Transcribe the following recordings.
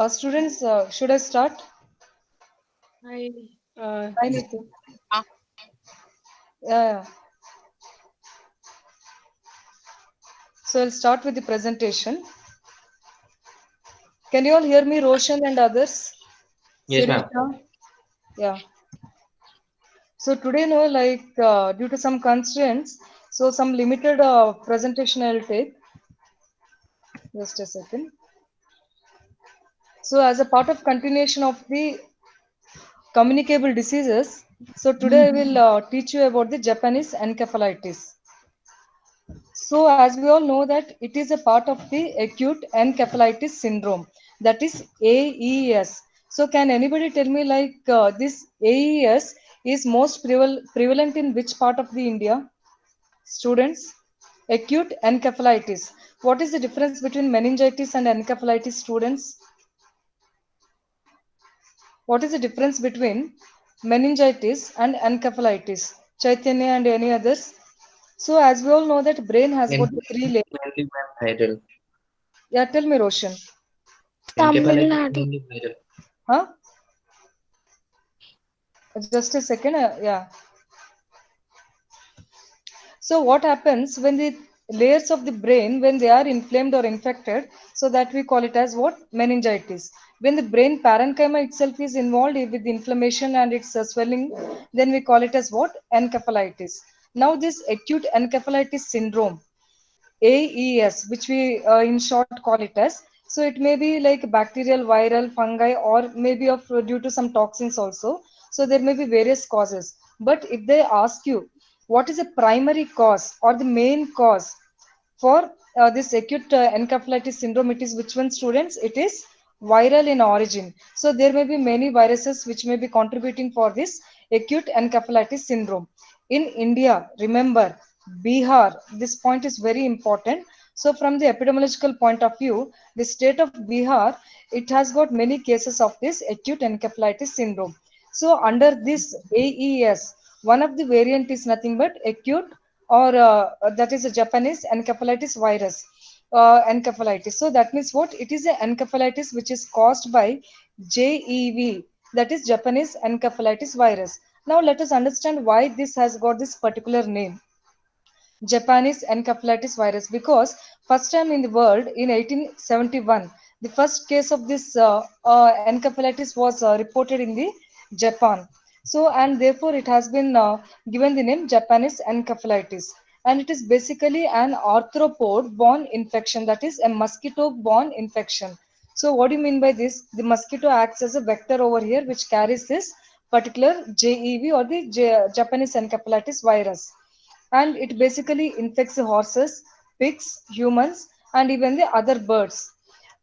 Students, should I start? I I need to. uh, Yeah. So I'll start with the presentation. Can you all hear me, Roshan and others? Yes, ma'am. Sirisha? Yeah. So today, no, like due to some constraints, so some limited presentation I'll take. Just a second. So as a part of continuation of the communicable diseases, so today I will teach you about the Japanese encephalitis. So, as we all know that it is a part of the acute encephalitis syndrome, that is AES. So, can anybody tell me like this AES is most prevalent in which part of the India? Students, acute encephalitis. What is the difference between meningitis and encephalitis, students? What is the difference between meningitis and encephalitis? Chaitanya and any others? So, as we all know that brain has got the three layers. Mainly ma'am, viral. Yeah, tell me, Roshan. Tamil Encephalitis Nadu. mainly viral. Huh? Just a second. Yeah. So what happens when the layers of the brain, when they are inflamed or infected, so that we call it as what? Meningitis. When the brain parenchyma itself is involved with inflammation and its swelling, then we call it as what? Encephalitis. Now this acute encephalitis syndrome, AES, which we in short call it as. So it may be like bacterial, viral, fungi, or maybe of due to some toxins also. So there may be various causes. But if they ask you what is the primary cause or the main cause for this acute encephalitis syndrome, it is which one, students? It is viral in origin. So there may be many viruses which may be contributing for this acute encephalitis syndrome. In India, remember, Bihar, this point is very important. So from the epidemiological point of view, the state of Bihar, it has got many cases of this acute encephalitis syndrome. So under this AES, one of the variant is nothing but acute or that is a Japanese encephalitis virus. Encephalitis. So that means what? It is a encephalitis which is caused by JEV, that is Japanese encephalitis virus. Now let us understand why this has got this particular name, Japanese encephalitis virus, because first time in the world in 1871, the first case of this encephalitis was reported in the Japan. So and therefore it has been given the name Japanese encephalitis, and it is basically an arthropod borne infection, that is a mosquito borne infection. So what do you mean by this? The mosquito acts as a vector over here which carries this particular JEV or the Japanese encephalitis virus, and it basically infects the horses, pigs, humans, and even the other birds.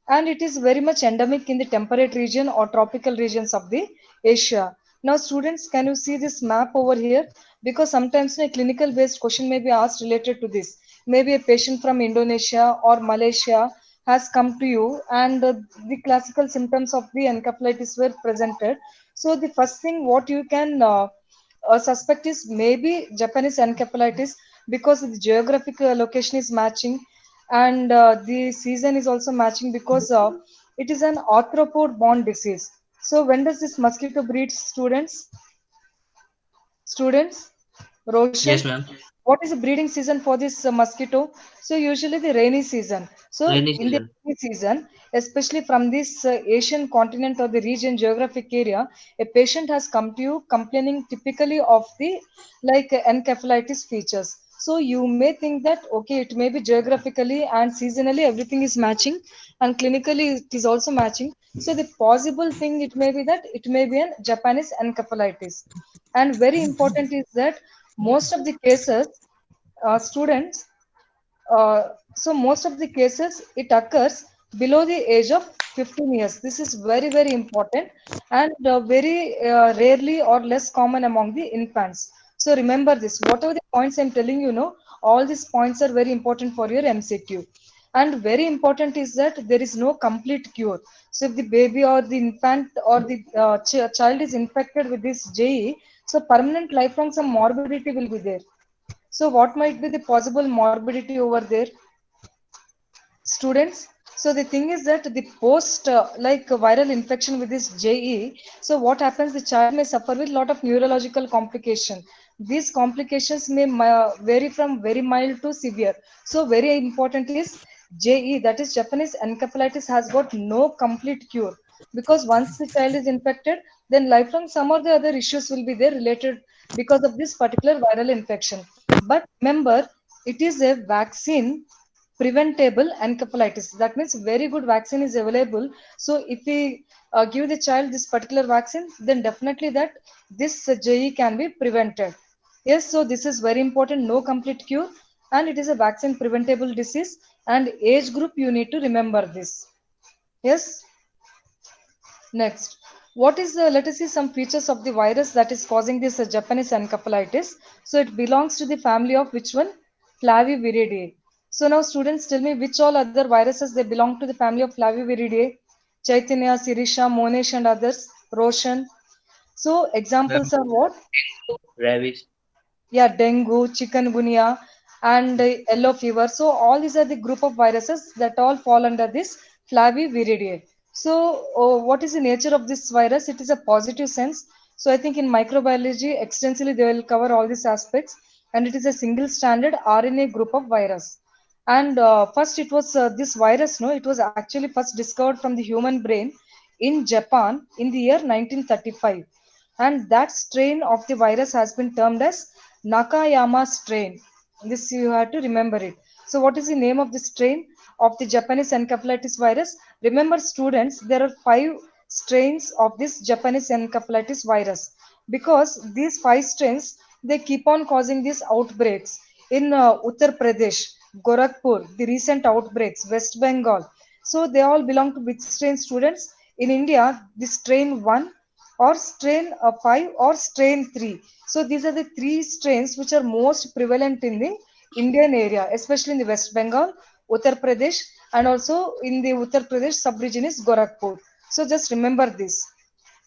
And it is very much endemic in the temperate region or tropical regions of the Asia. Now, students, can you see this map over here? Because sometimes a clinical based question may be asked related to this. Maybe a patient from Indonesia or Malaysia has come to you, and the classical symptoms of the encephalitis were presented. So the first thing what you can suspect is maybe Japanese encephalitis, because the geographic location is matching, and the season is also matching, because it is an arthropod borne disease. So when does this mosquito breed, students? Students, Roshan, Yes, ma'am. what is the breeding season for this mosquito? So usually the rainy season. So Rainy in the season. rainy season, especially from this Asian continent or the region geographic area, a patient has come to you complaining typically of the like encephalitis features. So you may think that okay, it may be geographically and seasonally everything is matching, and clinically it is also matching. So the possible thing it may be that it may be an Japanese encephalitis. And very important is that most of the cases, students, so most of the cases it occurs below the age of 15 years. This is very very important, and very rarely or less common among the infants. So remember this, whatever the points I'm telling you, know all these points are very important for your MCQ. And very important is that there is no complete cure. So if the baby or the infant or the child is infected with this JE, so permanent lifelong some morbidity will be there. So what might be the possible morbidity over there, students? So the thing is that the post like viral infection with this JE, so what happens? The child may suffer with a lot of neurological complication. These complications may vary from very mild to severe. So very important is JE, that is Japanese encephalitis, has got no complete cure, because once the child is infected, then lifelong some or the other issues will be there related because of this particular viral infection. But remember, it is a vaccine preventable encephalitis. That means very good vaccine is available. So if we give the child this particular vaccine, then definitely that this JE can be prevented. Yes, so this is very important. No complete cure, and it is a vaccine preventable disease. And age group you need to remember this. Yes. Next, what is let us see some features of the virus that is causing this Japanese encephalitis. So it belongs to the family of which one? Flaviviridae. So now students tell me which all other viruses they belong to the family of Flaviviridae. Chaitanya, Sirisha, Monesh and others. Roshan. So Ma'am, examples are what? rabies. Yeah, dengue, chikungunya, and yellow fever. So all these are the group of viruses that all fall under this Flaviviridae. So what is the nature of this virus? It is a positive sense. So I think in microbiology extensively they will cover all these aspects, and it is a single stranded RNA group of virus. And first it was this virus, no, it was actually first discovered from the human brain in Japan in the year 1935, and that strain of the virus has been termed as Nakayama strain. This you have to remember it. So, what is the name of the strain of the Japanese encephalitis virus? Remember, students, there are 5 strains of this Japanese encephalitis virus, because these 5 strains they keep on causing these outbreaks in Uttar Pradesh, Gorakhpur, the recent outbreaks, West Bengal. So, they all belong to which strain, students? In India, the strain 1 or strain 5 or strain 3. So these are the 3 strains which are most prevalent in the Indian area, especially in the West Bengal, Uttar Pradesh, and also in the Uttar Pradesh sub-region is Gorakhpur. So just remember this.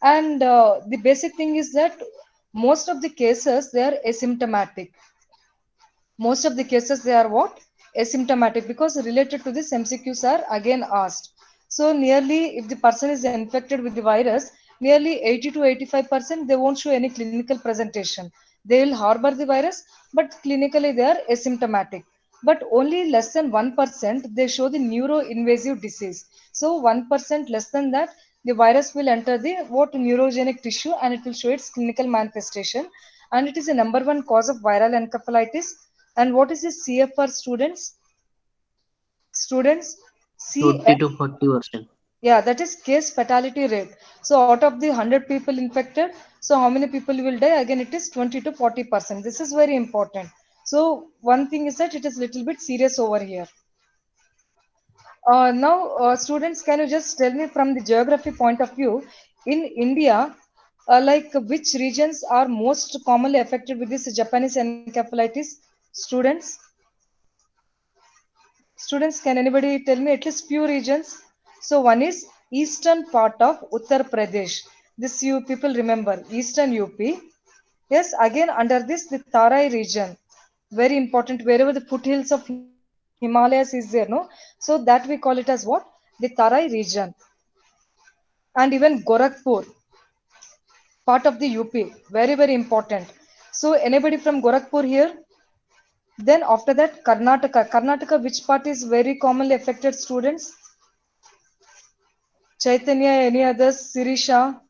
And the basic thing is that most of the cases they are asymptomatic. Most of the cases they are what? Asymptomatic, because related to this MCQs are again asked. So nearly if the person is infected with the virus, nearly 80 to 85% they won't show any clinical presentation. They will harbor the virus, but clinically they are asymptomatic. But only less than 1% they show the neuroinvasive disease. So 1% less than that, the virus will enter the what neurogenic tissue and it will show its clinical manifestation, and it is a number one cause of viral encephalitis. And what is the CFR, students? Students, 20 CF, to 40%. yeah, that is case fatality rate. So out of the 100 people infected, so how many people will die? Again, it is 20 to 40%. This is very important. So one thing is that it is little bit serious over here. Now, students, can you just tell me from the geography point of view, in India, like which regions are most commonly affected with this Japanese encephalitis? Students, students, can anybody tell me at least few regions? So one is eastern part of Uttar Pradesh. This you people remember, eastern UP. Yes, again under this the Tarai region, very important. Wherever the foothills of Himalayas is there, no, so that we call it as what? The Tarai region. And even Gorakhpur, part of the UP, very very important. So anybody from Gorakhpur here? Then after that, Karnataka. Karnataka, which part is very commonly affected, students? Chaitanya, any others? Sirisha?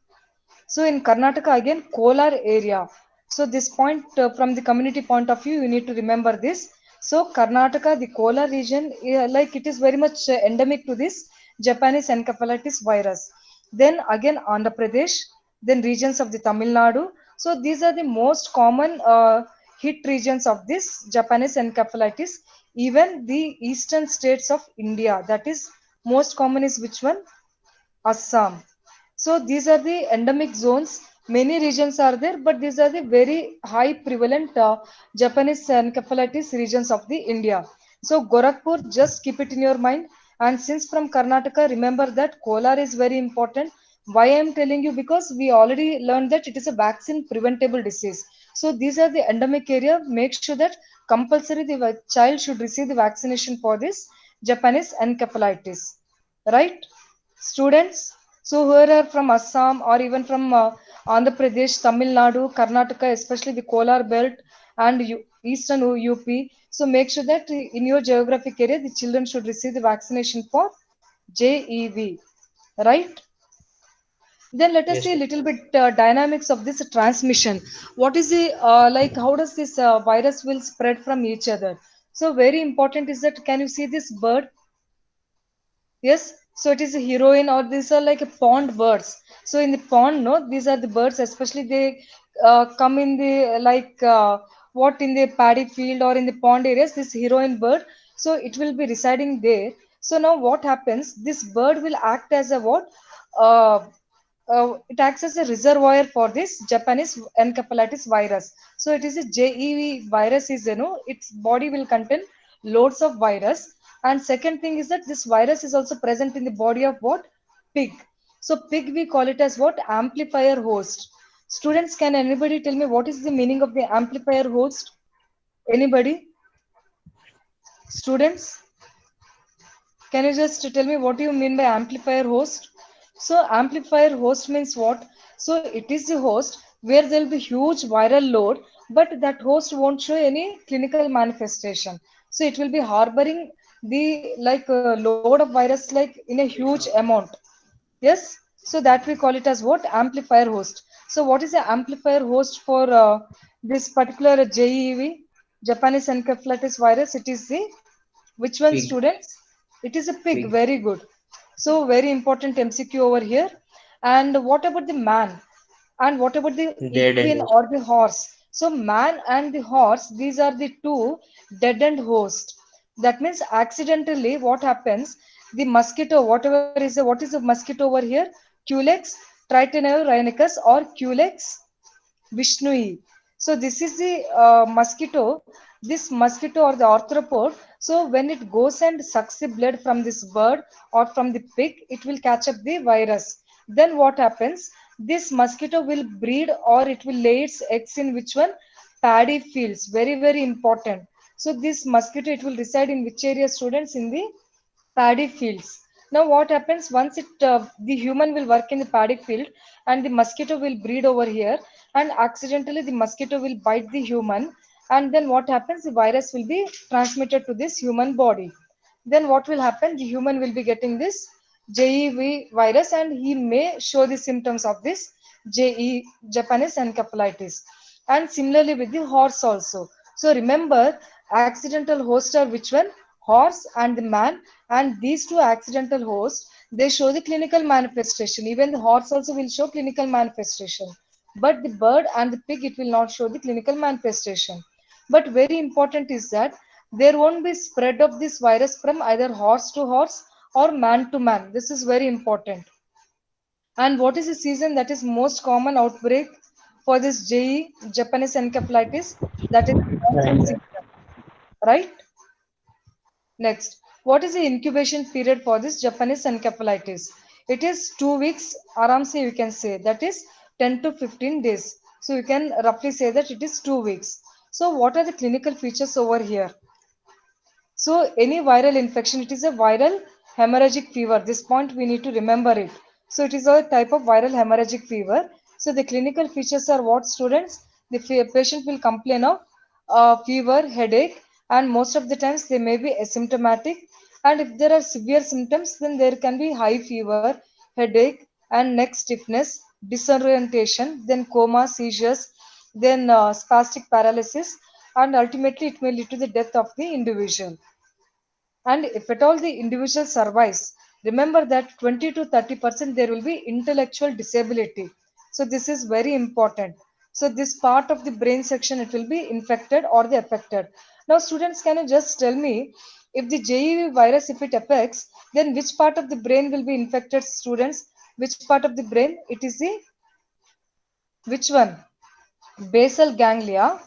So in Karnataka, again, Kolar area. So this point, from the community point of view, you need to remember this. So Karnataka, the Kolar region, like it is very much endemic to this Japanese encephalitis virus. Then again, Andhra Pradesh, then regions of the Tamil Nadu. So these are the most common hit regions of this Japanese encephalitis. Even the eastern states of India, that is most common is which one? Assam. So these are the endemic zones. Many regions are there, but these are the very high prevalent Japanese encephalitis regions of the India. So Gorakhpur, just keep it in your mind. And since from Karnataka, remember that Kolar is very important. Why I am telling you? Because we already learned that it is a vaccine preventable disease. So these are the endemic area. Make sure that compulsory the child should receive the vaccination for this Japanese encephalitis. right? Students, so who are from Assam or even from Andhra Pradesh, Tamil Nadu, Karnataka, especially the Kolar belt and eastern UP. So make sure that in your geographic area, the children should receive the vaccination for JEV, right? Then let us Yes, see a sir. little bit dynamics of this transmission. What is the like? How does this virus will spread from each other? So very important is that can you see this bird? Yes, so it is a heroine, or these are like a pond birds. So in the pond, no, these are the birds, especially they come in the what in the paddy field or in the pond areas. This heroine bird, so it will be residing there. So now what happens? This bird will act as a what? Uh, it acts as a reservoir for this Japanese encephalitis virus. So it is a JEV virus. Is its body will contain loads of virus. And second thing is that this virus is also present in the body of what? Pig. So pig we call it as what? Amplifier host. Students, can anybody tell me what is the meaning of the amplifier host? Anybody? Students? Can you just tell me what you mean by amplifier host? So amplifier host means what? So it is the host where there will be huge viral load, but that host won't show any clinical manifestation. So it will be harboring the load of virus like in a huge amount. Yes. So that we call it as what? Amplifier host. So what is the amplifier host for this particular JEV, Japanese encephalitis virus? It is the which one, Pig. students? It is a pig. Pig. Very good. So very important MCQ over here. And what about the man? And what about the Dead equine end. or the horse? So man and the horse, these are the two dead end hosts. That means accidentally what happens? The mosquito, whatever is the, what is the mosquito over here? Culex Tritonella rhinichus or Culex Vishnui. So this is the mosquito. This mosquito or the arthropod. So when it goes and sucks the blood from this bird or from the pig, it will catch up the virus. Then what happens? This mosquito will breed or it will lay its eggs in which one? Paddy fields. Very very important. So this mosquito, it will reside in which area, students? In the paddy fields. Now what happens once the human will work in the paddy field and the mosquito will breed over here, and accidentally the mosquito will bite the human, and then what happens? The virus will be transmitted to this human body. Then what will happen? The human will be getting this JEV virus and he may show the symptoms of this Japanese encephalitis. And similarly with the horse also. So remember, accidental hosts are which one? Horse and the man. And these two accidental hosts, they show the clinical manifestation. Even the horse also will show clinical manifestation. But the bird and the pig, it will not show the clinical manifestation. But very important is that there won't be spread of this virus from either horse to horse or man to man. This is very important. And what is the season that is most common outbreak for this Japanese encephalitis? That is monsoon And season, right? Next, what is the incubation period for this Japanese encephalitis? It is 2 weeks. Aramse you can say that is 10 to 15 days. So you can roughly say that it is 2 weeks. So what are the clinical features over here? So any viral infection, it is a viral hemorrhagic fever. This point we need to remember it. So it is a type of viral hemorrhagic fever. So the clinical features are what, students? The patient will complain of fever, headache, and most of the times they may be asymptomatic. And if there are severe symptoms, then there can be high fever, headache, and neck stiffness, disorientation, then coma, seizures, then spastic paralysis, and ultimately it may lead to the death of the individual. And if at all the individual survives, remember that 20 to 30% there will be intellectual disability. So this is very important. So this part of the brain section, it will be infected or the affected. Now students, can you just tell me, if the JEV virus, if it affects, then which part of the brain will be infected, students? Which part of the brain? It is the which one? Basal ganglia.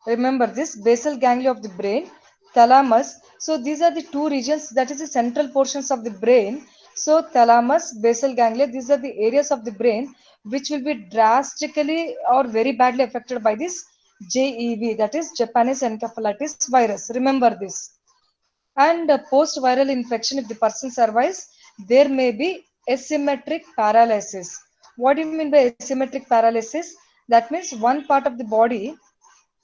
Remember this basal ganglia of the brain, thalamus. So these are the two regions, that is the central portions of the brain. So thalamus, basal ganglia, these are the areas of the brain which will be drastically or very badly affected by this JEV, that is Japanese encephalitis virus. Remember this. And post viral infection, if the person survives, there may be asymmetric paralysis. What do you mean by asymmetric paralysis? That means one part of the body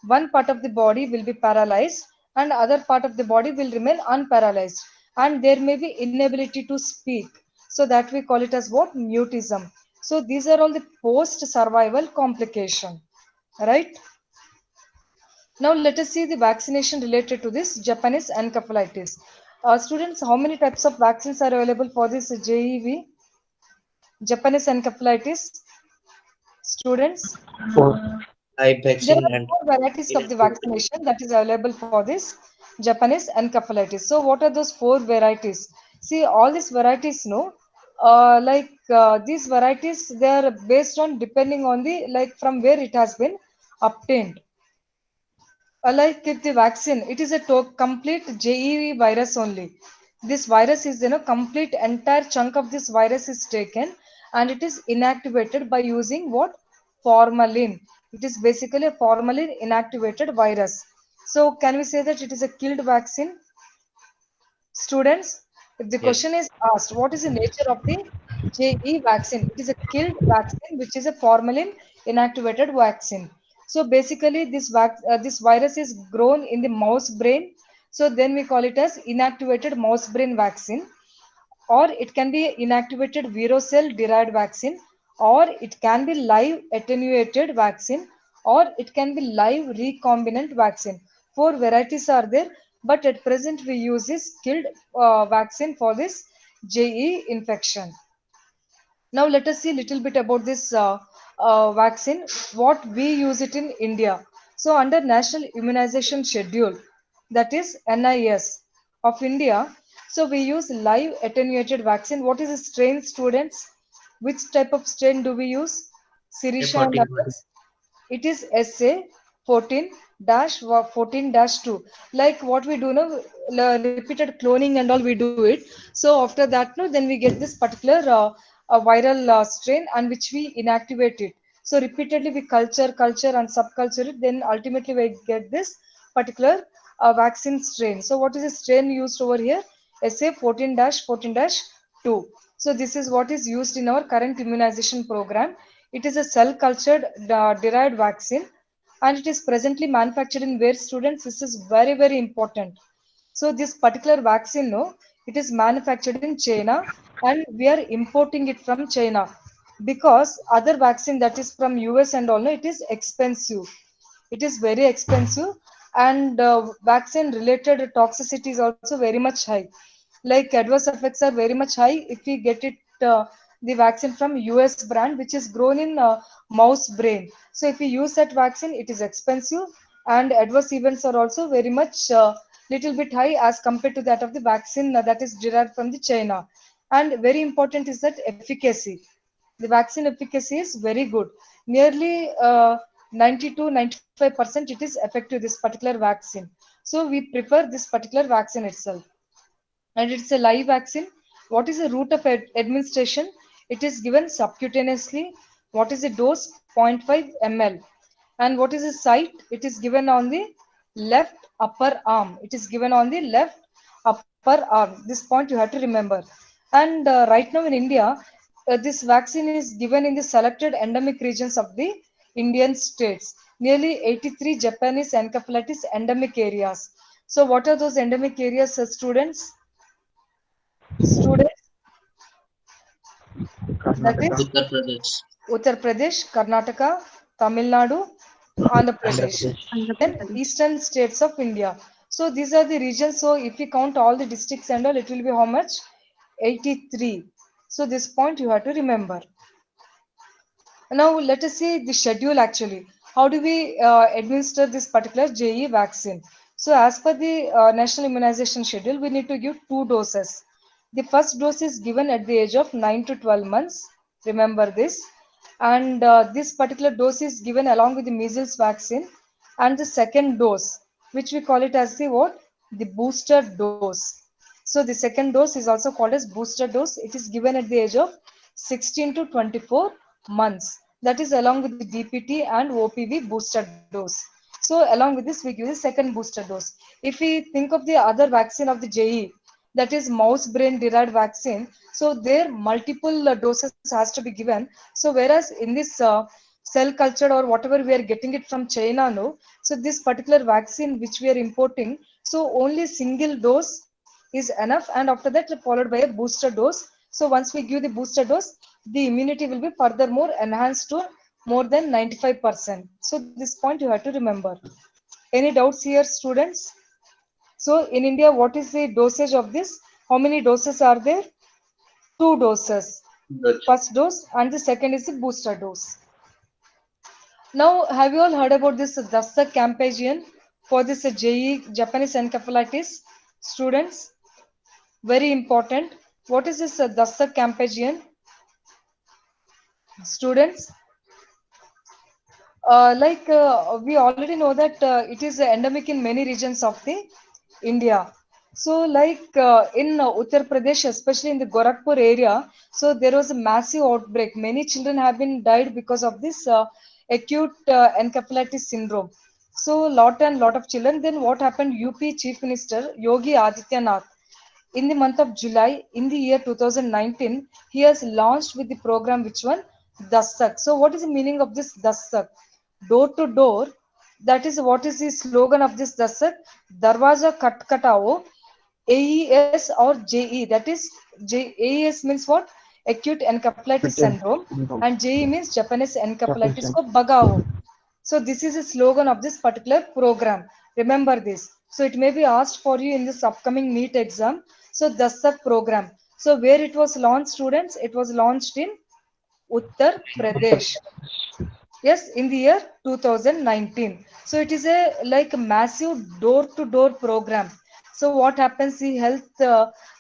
will be paralyzed and other part of the body will remain unparalyzed, and there may be inability to speak, so that we call it as what, mutism. So these are all the post survival complication, right? Now let us see the vaccination related to this Japanese encephalitis. Students, how many types of vaccines are available for this JEV, Japanese encephalitis? Students, Four. Live there vaccine are and four varieties of the vaccination that is available for this Japanese encephalitis. So what are those four varieties? See, all these varieties, no, these varieties, they are based on depending on the like from where it has been obtained. Like if the vaccine, it is a complete JEV virus only. This virus is, complete entire chunk of this virus is taken and it is inactivated by using what? Formalin. It is basically a formalin inactivated virus. So can we say that it is a killed vaccine? Students, if the yes. question is asked, what is the nature of the JE vaccine? It is a killed vaccine, which is a formalin inactivated vaccine. So basically, this virus is grown in the mouse brain. So then we call it as inactivated mouse brain vaccine, or it can be inactivated virocell derived vaccine, or it can be live attenuated vaccine, or it can be live recombinant vaccine. Four varieties are there, but at present we use this killed vaccine for this JE infection. Now let us see a little bit about this vaccine, what we use it in India. So under National Immunization Schedule, that is NIS of India, so we use live attenuated vaccine. What is the strain, students? Which type of strain do we use? Sirisha and A14. others? It is SA 14-14-2. Like what we do now, repeated cloning and all we do it. So after that, no, then we get this particular viral strain and which we inactivate it. So repeatedly we culture and subculture it. Then ultimately we get this particular vaccine strain. So what is the strain used over here? SA 14-14-2. So this is what is used in our current immunization program. It is a cell cultured derived vaccine and it is presently manufactured in where, students, this is very very important. So this particular vaccine, no, it is manufactured in China and we are importing it from China because other vaccine that is from US and all, no, it is expensive. It is very expensive and vaccine related toxicity is also very much high. Like adverse effects are very much high if we get it the vaccine from US brand which is grown in mouse brain. So if we use that vaccine, it is expensive and adverse events are also very much little bit high as compared to that of the vaccine that is derived from the China. And very important is that efficacy. The vaccine efficacy is very good. Nearly 90 to 95% it is effective, this particular vaccine. So we prefer this particular vaccine itself. And it's a live vaccine. What is the route of administration? It is given subcutaneously. What is the dose? 0.5 ml. And what is the site? It is given on the left upper arm. It is given on the left upper arm. This point you have to remember. And right now in India, this vaccine is given in the selected endemic regions of the Indian states. Nearly 83 Japanese encephalitis endemic areas. So what are those endemic areas, students? Students, that Karnataka. is Uttar Pradesh. Uttar Pradesh, Karnataka, Tamil Nadu, Andhra Andhra Pradesh, Pradesh. Andhra then Pradesh. eastern states of India. So these are the regions. So if we count all the districts and all, it will be how much? 83. So this point you have to remember. Now let us see the schedule actually. How do we administer this particular JE vaccine? So as per the national immunization schedule, we need to give two doses. The first dose is given at the age of 9 to 12 months. Remember this. And this particular dose is given along with the measles vaccine. And the second dose, which we call it as the what? The booster dose. So the second dose is also called as booster dose. It is given at the age of 16 to 24 months. That is along with the DPT and OPV booster dose. So along with this, we give the second booster dose. If we think of the other vaccine of the JE, that is mouse brain derived vaccine. So there multiple doses has to be given. So whereas in this cell cultured or whatever we are getting it from China, no. So this particular vaccine which we are importing, so only single dose is enough, and after that followed by a booster dose. So once we give the booster dose, the immunity will be furthermore enhanced to more than 95%. So this point you have to remember. Any doubts here, students? So in India, what is the dosage of this? How many doses are there? Two doses. Good. First dose and the second is the booster dose. Now, have you all heard about this Dassak campaign for this JE Japanese encephalitis? Students, very important. What is this Dassak campaign? Students, we already know that it is endemic in many regions of the India. So in Uttar Pradesh, especially in the Gorakhpur area, so there was a massive outbreak. Many children have been died because of this acute encephalitis syndrome. So lot of children. Then what happened? UP Chief Minister Yogi Adityanath, in the month of July in the year 2019, he has launched with the program which one? Dassak. So what is the meaning of this Dassak? Door to door. That is what is the slogan of this Dassak? Darwaza Kat Katao, AES or JE. That is AES means what? Acute encephalitis syndrome, and JE means Japanese encephalitis ko bagao. So this is a slogan of this particular program. Remember this. So it may be asked for you in this upcoming NEET exam. So Dassak program. So where it was launched, students? It was launched in Uttar Pradesh. Yes, in the year 2019. So it is a like a massive door-to-door program. So what happens? The health,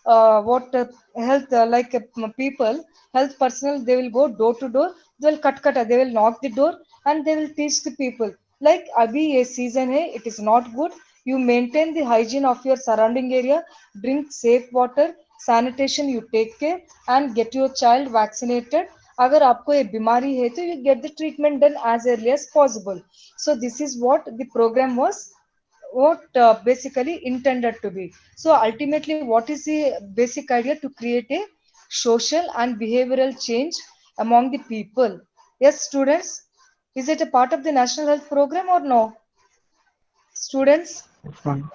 what health people, health personnel, they will go door to door. They will cut. They will knock the door and they will teach the people. Like abhi a season hai, it is not good. You maintain the hygiene of your surrounding area. Drink safe water, sanitation. You take care and get your child vaccinated. अगर आपको ये बीमारी है तो you get the treatment done as early as possible. So this is what the program was, what basically intended to be. So ultimately, what is the basic idea? To create a social and behavioral change among the people. Yes, students, is it a part of the national health program or no? Students, no,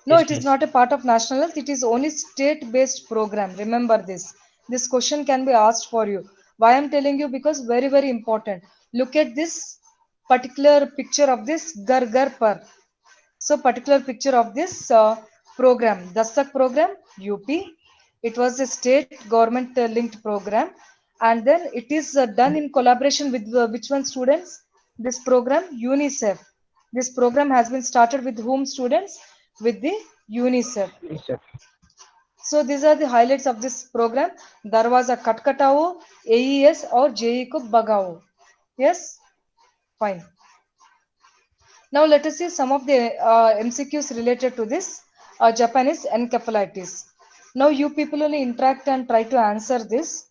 Yes, it is miss. not a part of national health. It is only state-based program. Remember this. This question can be asked for you. Why I'm telling you? Because very, very important. Look at this particular picture of this Gar Gar Par. So particular picture of this program, Dastak program, UP. It was a state government linked program. And then it is done in collaboration with which one, students? This program, UNICEF. This program has been started with whom, students? With the UNICEF. So these are the highlights of this program. Darwaza Katkatao, AES or JE ko Bagao. Yes? Fine. Now let us see some of the MCQs related to this Japanese encephalitis. Now you people only interact and try to answer this.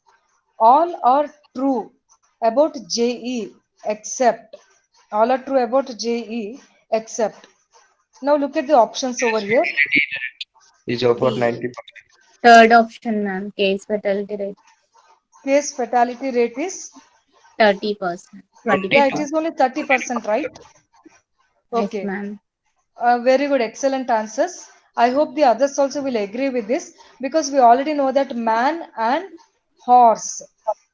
All are true about JE except. All are true about JE except. Now look at the options over here. Is about 90%. Third option, ma'am. Case fatality rate Case fatality rate is, 30%. 20%. yeah, it is only 30%, right? Yes, Okay. ma'am. Very good, excellent answers. I hope the others also will agree with this, because we already know that man and horse.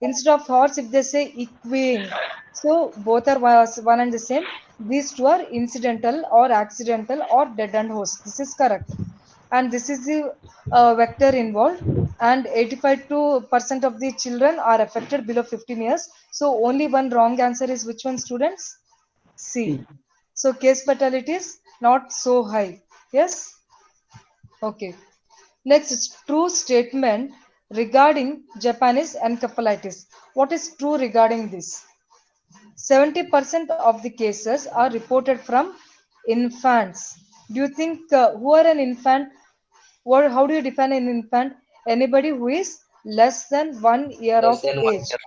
Instead of horse, if they say equine, so both are one and the same. These two are incidental or accidental or dead and horse. This is correct. And this is the vector involved. And 85% of the children are affected below 15 years. So only one wrong answer is which one, students? C. So case fatality is not so high. Yes? Okay. Next is true statement regarding Japanese encephalitis. What is true regarding this? 70% of the cases are reported from infants. Do you think who are an infant? What, how do you define an infant? Anybody who is less than 1 year Less of than 1 age. year.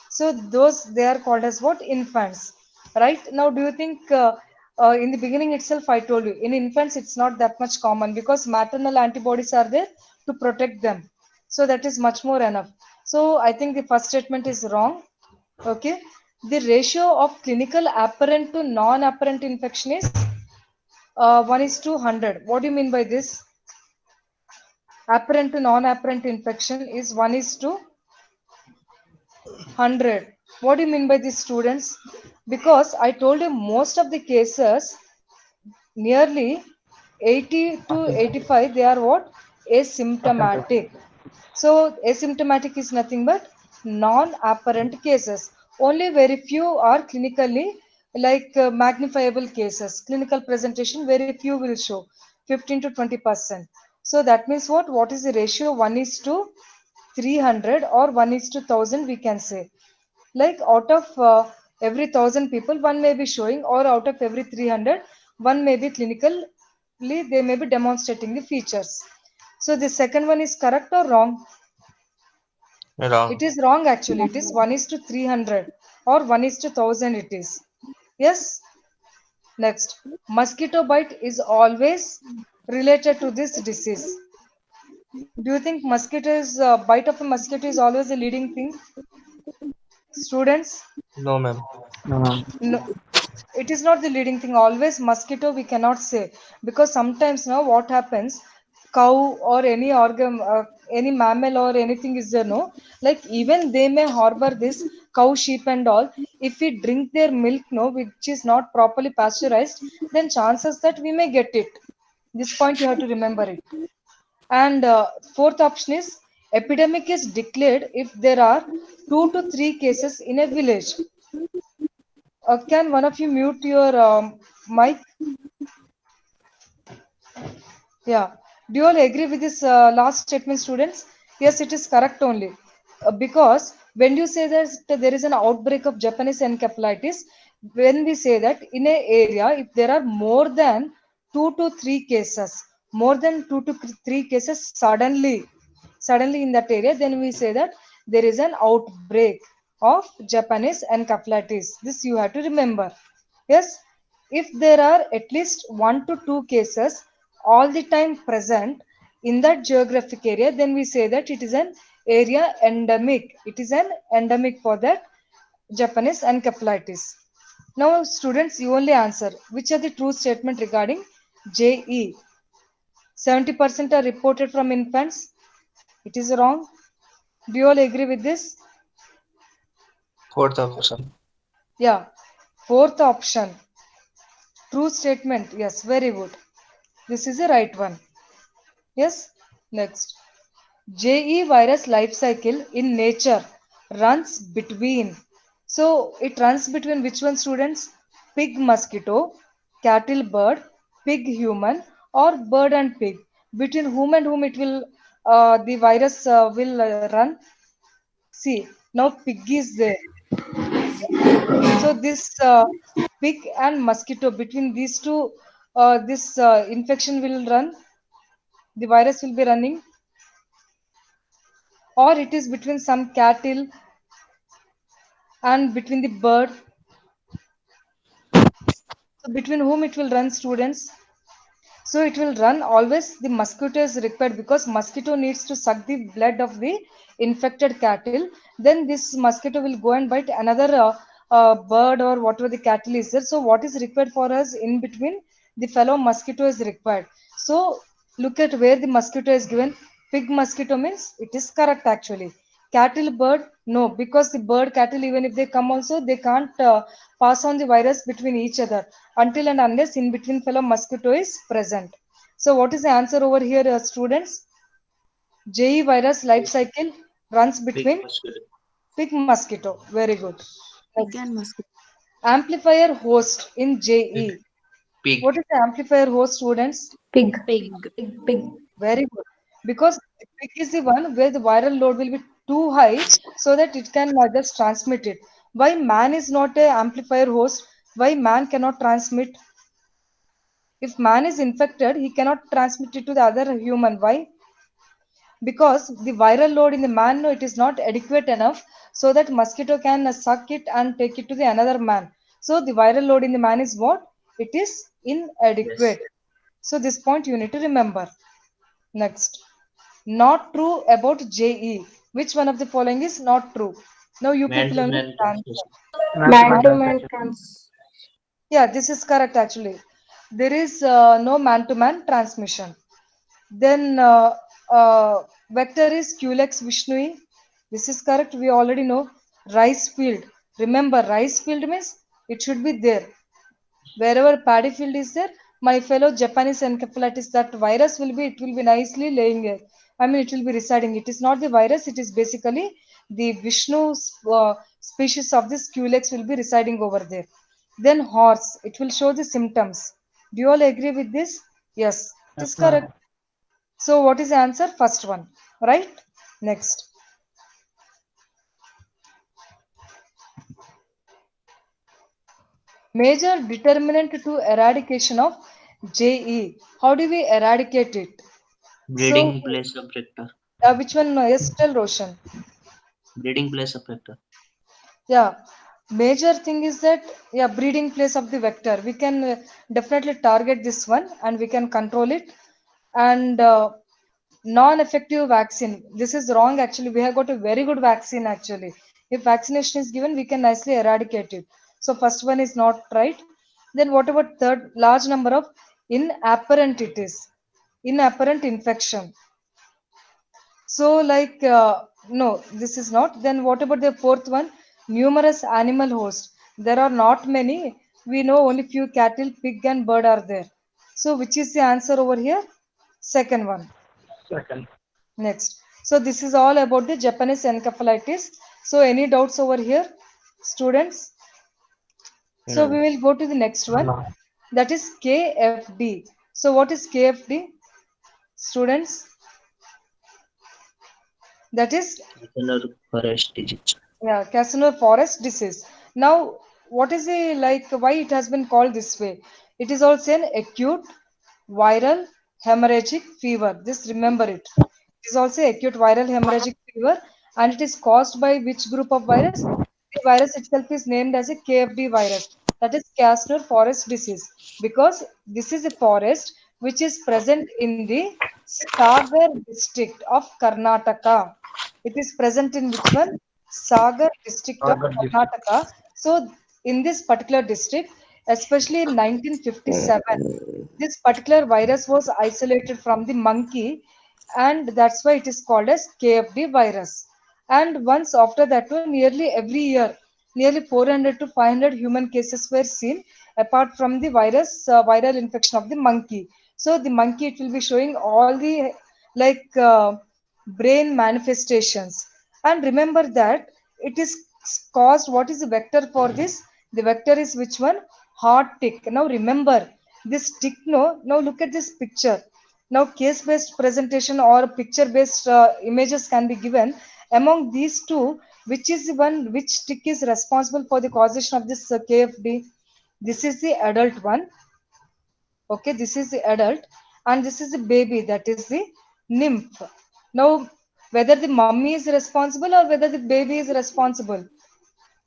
So those, they are called as what? Infants, right? Now do you think in the beginning itself I told you in infants it's not that much common because maternal antibodies are there to protect them. So that is much more enough. So I think the first statement is wrong. Okay. The ratio of clinical apparent to non-apparent infection is 1 is to 100. What do you mean by this? Apparent to non-apparent infection is 1 is to 100. What do you mean by this, students? Because I told you most of the cases, nearly 80 to 85, they are what? Asymptomatic. So asymptomatic is nothing but non-apparent cases. Only very few are clinically like magnifiable cases. Clinical presentation, very few will show 15 to 20%. So that means what? What is the ratio? 1 is to 300 or 1 is to 1000 we can say. Like out of every 1000 people, one may be showing, or out of every 300, one may be clinically, they may be demonstrating the features. So the second one is correct or wrong? It Wrong. is wrong actually. It is 1 is to 300 or 1 is to 1000 it is. Yes. Next, mosquito bite is always related to this disease. Do you think mosquitoes bite of a mosquito is always a leading thing? Students? No, ma'am. No, it is not the leading thing. Always mosquito we cannot say, because sometimes now what happens, cow or any organ, any mammal or anything is there, no, like even they may harbor this cow, sheep and all. If we drink their milk, no, which is not properly pasteurized, then chances that we may get it. This point you have to remember it. And fourth option is epidemic is declared if there are 2 to 3 cases in a village. Can one of you mute your mic? Yeah. Do you all agree with this last statement, students? Yes, it is correct only. Because when you say that there is an outbreak of Japanese encephalitis, when we say that in a area, if there are more than 2 to 3 cases, more than 2 to 3 cases suddenly in that area, then we say that there is an outbreak of Japanese encephalitis. This you have to remember. Yes, if there are at least 1 to 2 cases all the time present in that geographic area, then we say that it is an area endemic. It is an endemic for that Japanese encephalitis. Now, students, you only answer which are the true statement regarding JE. 70% are reported from infants. It is wrong. Do you all agree with this? Fourth option. Yeah. Fourth option. True statement. Yes, very good. This is the right one. Yes. Next. JE virus life cycle in nature runs between. So it runs between which one, students? Pig mosquito, cattle bird, pig human, or bird and pig. Between whom and whom it will the virus will run? See, now pig is there. So this pig and mosquito, between these two, this infection will run. The virus will be running, or it is between some cattle and between the bird. So between whom it will run, students? So it will run always the mosquito is required, because mosquito needs to suck the blood of the infected cattle. Then this mosquito will go and bite another bird or whatever the cattle is there. So what is required for us in between? The fellow mosquito is required. So look at where the mosquito is given. Pig mosquito means it is correct actually. Cattle bird, no, because the bird cattle, even if they come also, they can't pass on the virus between each other until and unless in between fellow mosquito is present. So what is the answer over here, students? JE virus life cycle runs Big between mosquito. pig mosquito. Very good. Pig and mosquito. Amplifier host in JE. Pig. What is the amplifier host, students? Pig. Pig. Pig. Very good. Because pig is the one where the viral load will be too high so that it can just transmit it. Why man is not a amplifier host? Why man cannot transmit? If man is infected, he cannot transmit it to the other human. Why? Because the viral load in the man, no, it is not adequate enough so that mosquito can suck it and take it to the another man. So the viral load in the man is what? It is Yes. inadequate. So this point you need to remember. Next. Not true about JE. Which one of the following is not true? Now you people only Man-to-man answer. transmission. Man-to-man trans. Yeah, this is correct actually. There is no man-to-man transmission. Then vector is Culex Vishnui. This is correct. We already know. Rice field. Remember, rice field means it should be there. Wherever paddy field is there, my fellow Japanese encephalitis, that virus will be, it will be nicely laying there. I mean, it will be residing. It is not the virus, it is basically the Vishnu species of this Culex will be residing over there. Then horse, it will show the symptoms. Do you all agree with this? Yes, it is correct. So what is the answer? First one, right? Next. Major determinant to eradication of JE. How do we eradicate it? So, Breeding place of vector. which one? Yes, tell Roshan. Breeding place of vector. Yeah, major thing is that, yeah, breeding place of the vector. We can definitely target this one and we can control it. And non-effective vaccine. This is wrong actually. We have got a very good vaccine actually. If vaccination is given, we can nicely eradicate it. So first one is not right. Then what about third? Large number of inapparent it is. Inapparent infection. So, like, no, this is not. Then what about the fourth one? Numerous animal hosts. There are not many. We know only few cattle, pig, and bird are there. So, which is the answer over here? Second one. Second. Next. So, this is all about the Japanese encephalitis. So, any doubts over here, students? So, we will go to the next one. No. That is KFD. So, what is KFD, students? That is Forest disease. yeah, Casanova forest disease. Now, what is the like why it has been called this way? It is also an acute viral hemorrhagic fever. Just remember it. It is also acute viral hemorrhagic fever, and it is caused by which group of virus? The virus itself is named as a KFD virus. That is Casanova forest disease, because this is a forest which is present in the Sagar district of Karnataka. It is present in which one? Sagar district of Sagar district. Karnataka. So, in this particular district, especially in 1957, this particular virus was isolated from the monkey, and that's why it is called as KFD virus. And once after that, nearly every year, nearly 400 to 500 human cases were seen apart from the virus, viral infection of the monkey. So, the monkey, it will be showing all the like brain manifestations. And remember that it is caused, what is the vector for this? The vector is which one? Heart tick. Now remember this tick, no, now look at this picture. Now case based presentation or picture based images can be given. Among these two, which is the one, which tick is responsible for the causation of this KFD? This is the adult one. Okay, this is the adult, and this is the baby, that is the nymph. Now, whether the mummy is responsible or whether the baby is responsible,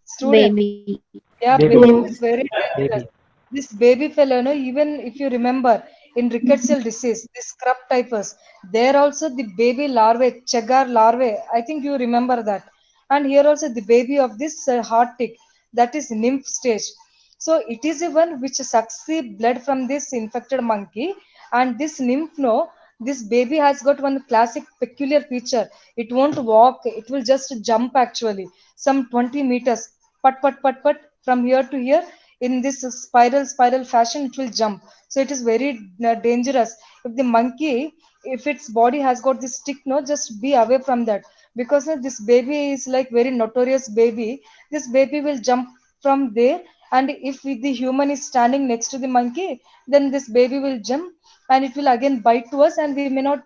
student? Baby. Yeah, Baby. baby is very dangerous. Baby. This baby fellow, no, even if you remember in rickettsial disease, this scrub typhus, there also the baby larvae, chagar larvae, I think you remember that. And here also the baby of this heart tick, that is nymph stage. So it is the one which sucks the blood from this infected monkey, and this nymph, no, this baby has got one classic peculiar feature. It won't walk, it will just jump actually some 20 meters, put from here to here, in this spiral fashion it will jump. So it is very dangerous. If the monkey, if its body has got this stick, no, just be away from that, because this baby is like very notorious baby. This baby will jump from there, and if the human is standing next to the monkey, then this baby will jump and it will again bite to us, and we may not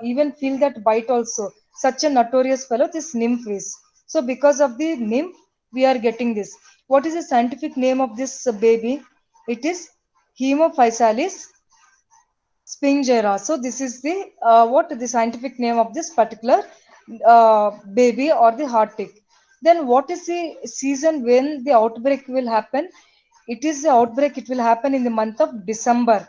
even feel that bite also. Such a notorious fellow this nymph is. So because of the nymph, we are getting this. What is the scientific name of this baby? It is Hemophysalis spingera. So this is the what the scientific name of this particular baby or the heart tick. Then what is the season when the outbreak will happen? It is the outbreak. It will happen in the month of December.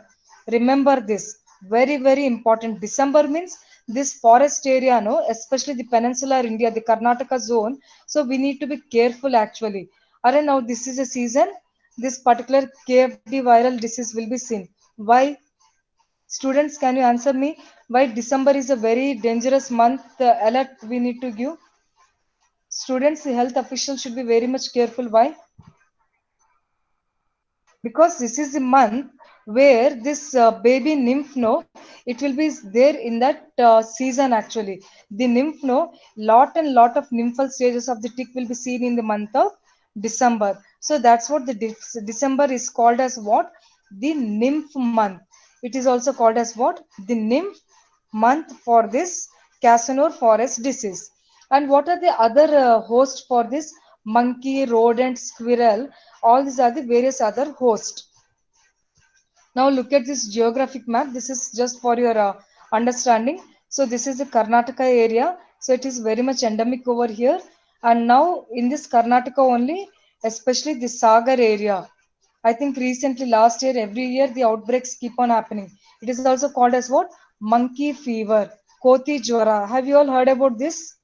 Remember this. Very important. December means this forest area, no, especially the peninsular India, the Karnataka zone. So we need to be careful actually. Are now this is a season, this particular KFD viral disease will be seen. Why? Students, can you answer me? Why December is a very dangerous month alert we need to give? Students, the health officials should be very much careful. Why? Because this is the month where this baby nymph, no, it will be there in that season actually. The nymph, no, lot and lot of nymphal stages of the tick will be seen in the month of December. So that's what the December is called as what? The nymph month. It is also called as what? The nymph month for this Casanova forest disease. And what are the other hosts for this? Monkey, rodent, squirrel. All these are the various other hosts. Now look at this geographic map. This is just for your understanding. So this is the Karnataka area. So it is very much endemic over here. And now in this Karnataka only, especially the Sagar area. I think recently last year, every year the outbreaks keep on happening. It is also called as what? Monkey fever, Koti Jwara. Have you all heard about this,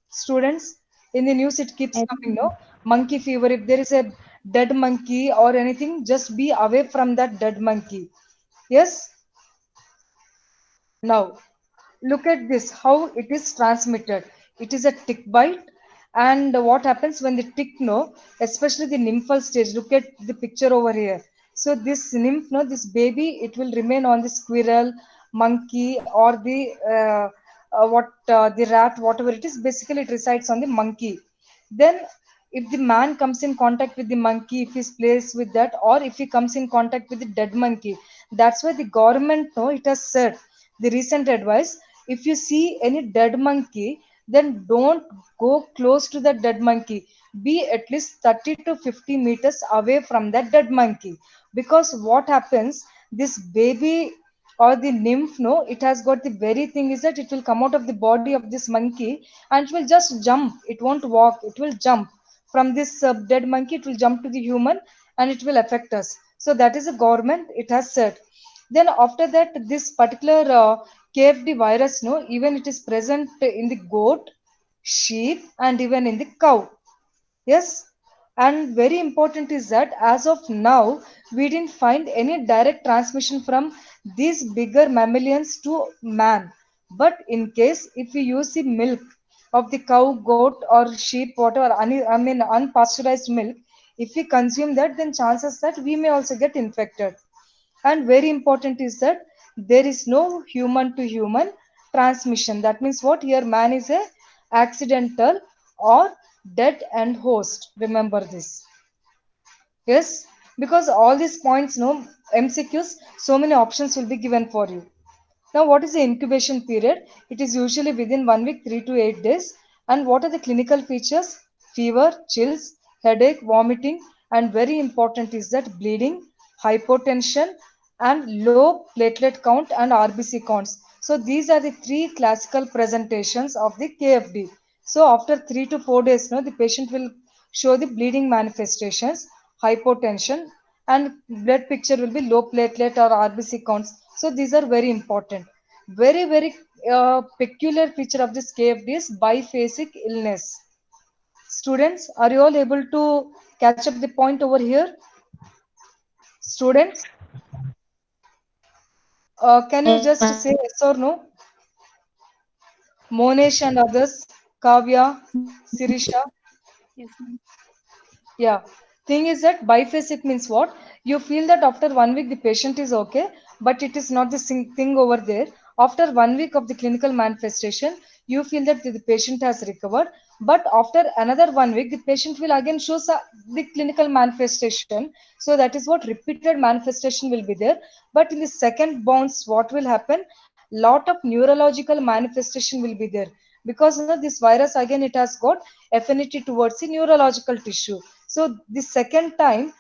students? In the news it keeps Yes, coming, no? Monkey fever. If there is a dead monkey or anything, just be away from that dead monkey. Yes? Now, look at this, how it is transmitted. It is a tick bite. And what happens when the tick, no, especially the nymphal stage, look at the picture over here. So this nymph, no, this baby, it will remain on the squirrel, monkey, or the the rat, whatever it is. Basically, it resides on the monkey. Then, if the man comes in contact with the monkey, if he's placed with that, or if he comes in contact with the dead monkey, that's why the government, no, it has said the recent advice, if you see any dead monkey, then don't go close to that dead monkey. Be at least 30 to 50 meters away from that dead monkey. Because what happens, this baby or the nymph, no, it has got the very thing is that it will come out of the body of this monkey and it will just jump. It won't walk, it will jump. From this dead monkey, it will jump to the human and it will affect us. So that is the government, it has said. Then after that, this particular KFD virus, no, even it is present in the goat, sheep, and even in the cow. Yes. And very important is that as of now, we didn't find any direct transmission from these bigger mammalians to man. But in case if we use the milk of the cow, goat, or sheep, whatever, unpasteurized milk, if we consume that, then chances that we may also get infected. And very important is that there is no human to human transmission. That means what? Here man is a accidental or dead and host. Remember this. Yes, because all these points, no, MCQs, so many options will be given for you. Now, what is the incubation period? It is usually within 1 week, 3 to 8 days. And what are the clinical features? Fever, chills, headache, vomiting, and very important is that bleeding, hypotension, and low platelet count and RBC counts. So these are the three classical presentations of the KFD. So after 3 to 4 days, no, the patient will show the bleeding manifestations, hypotension, and blood picture will be low platelet or RBC counts. So these are very important. Very, very peculiar feature of this KFD is biphasic illness. Students, are you all able to catch up the point over here? Students, can you just say yes or no? Monesh and others, Kavya, Sirisha. yes, ma'am. Yeah. Thing is that biphasic means what? You feel that after 1 week the patient is okay, but it is not the thing over there. After 1 week of the clinical manifestation, you feel that the patient has recovered, but after another 1 week, the patient will again show the clinical manifestation. So that is what repeated manifestation will be there. But in the second bounce, what will happen? Lot of neurological manifestation will be there because this virus again it has got affinity towards the neurological tissue. So the second time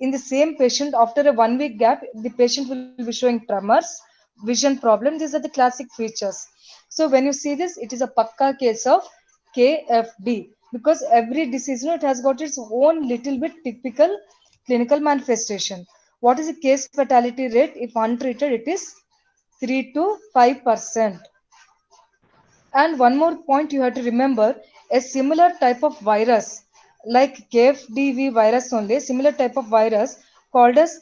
in the same patient after a 1 week gap, the patient will be showing tremors, vision problem. These are the classic features. So when you see this, it is a pakka case of KFD because every disease, it has got its own little bit typical clinical manifestation. What is the case fatality rate? If untreated, it is 3 to 5%. And one more point you have to remember, a similar type of virus like KFDV virus only, similar type of virus called as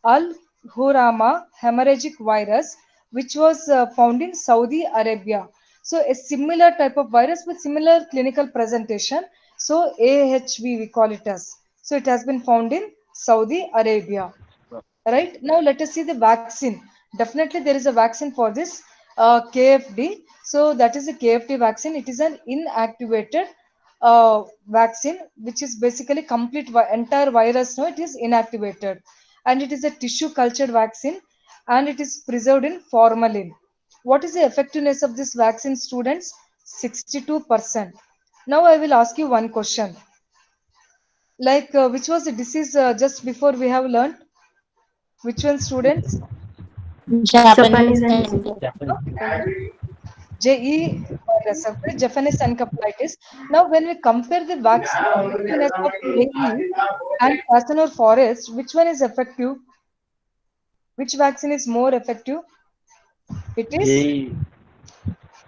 Al-Hurama hemorrhagic virus, which was found in Saudi Arabia. So a similar type of virus with similar clinical presentation. So AHV we call it as. So it has been found in Saudi Arabia. Right now, let us see the vaccine. Definitely, there is a vaccine for this KFD. So that is a KFD vaccine. It is an inactivated vaccine, which is basically complete entire virus. No, it is inactivated, and it is a tissue cultured vaccine, and it is preserved in formalin. What is the effectiveness of this vaccine, students? 62%. Now I will ask you one question. Like, which was the disease just before we have learned? Which one, students? Japanese JE virus, okay, Japanese encephalitis. Now, when we compare the vaccine effectiveness of JE and Casanor forest, which one is effective? Which vaccine is more effective? It is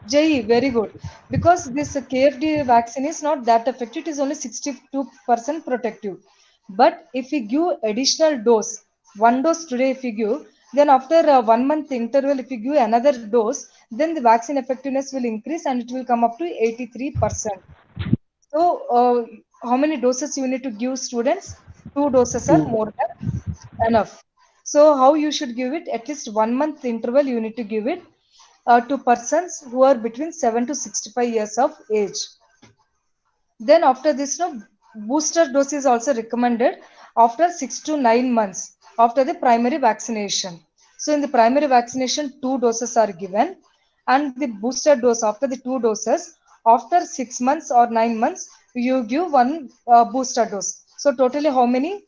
JE, very good. Because this KFD vaccine is not that effective, it is only 62% protective. But if we give additional dose, one dose today, if you give, then after a 1 month interval, if you give another dose, then the vaccine effectiveness will increase and it will come up to 83%. So, how many doses you need to give, students? 2 doses are more than enough. So, how you should give it? At least 1 month interval, you need to give it to persons who are between 7 to 65 years of age. Then after this, no, booster dose is also recommended after 6 to 9 months after the primary vaccination. So in the primary vaccination, 2 doses are given, and the booster dose after the 2 doses, after 6 months or 9 months, you give one booster dose. So totally how many?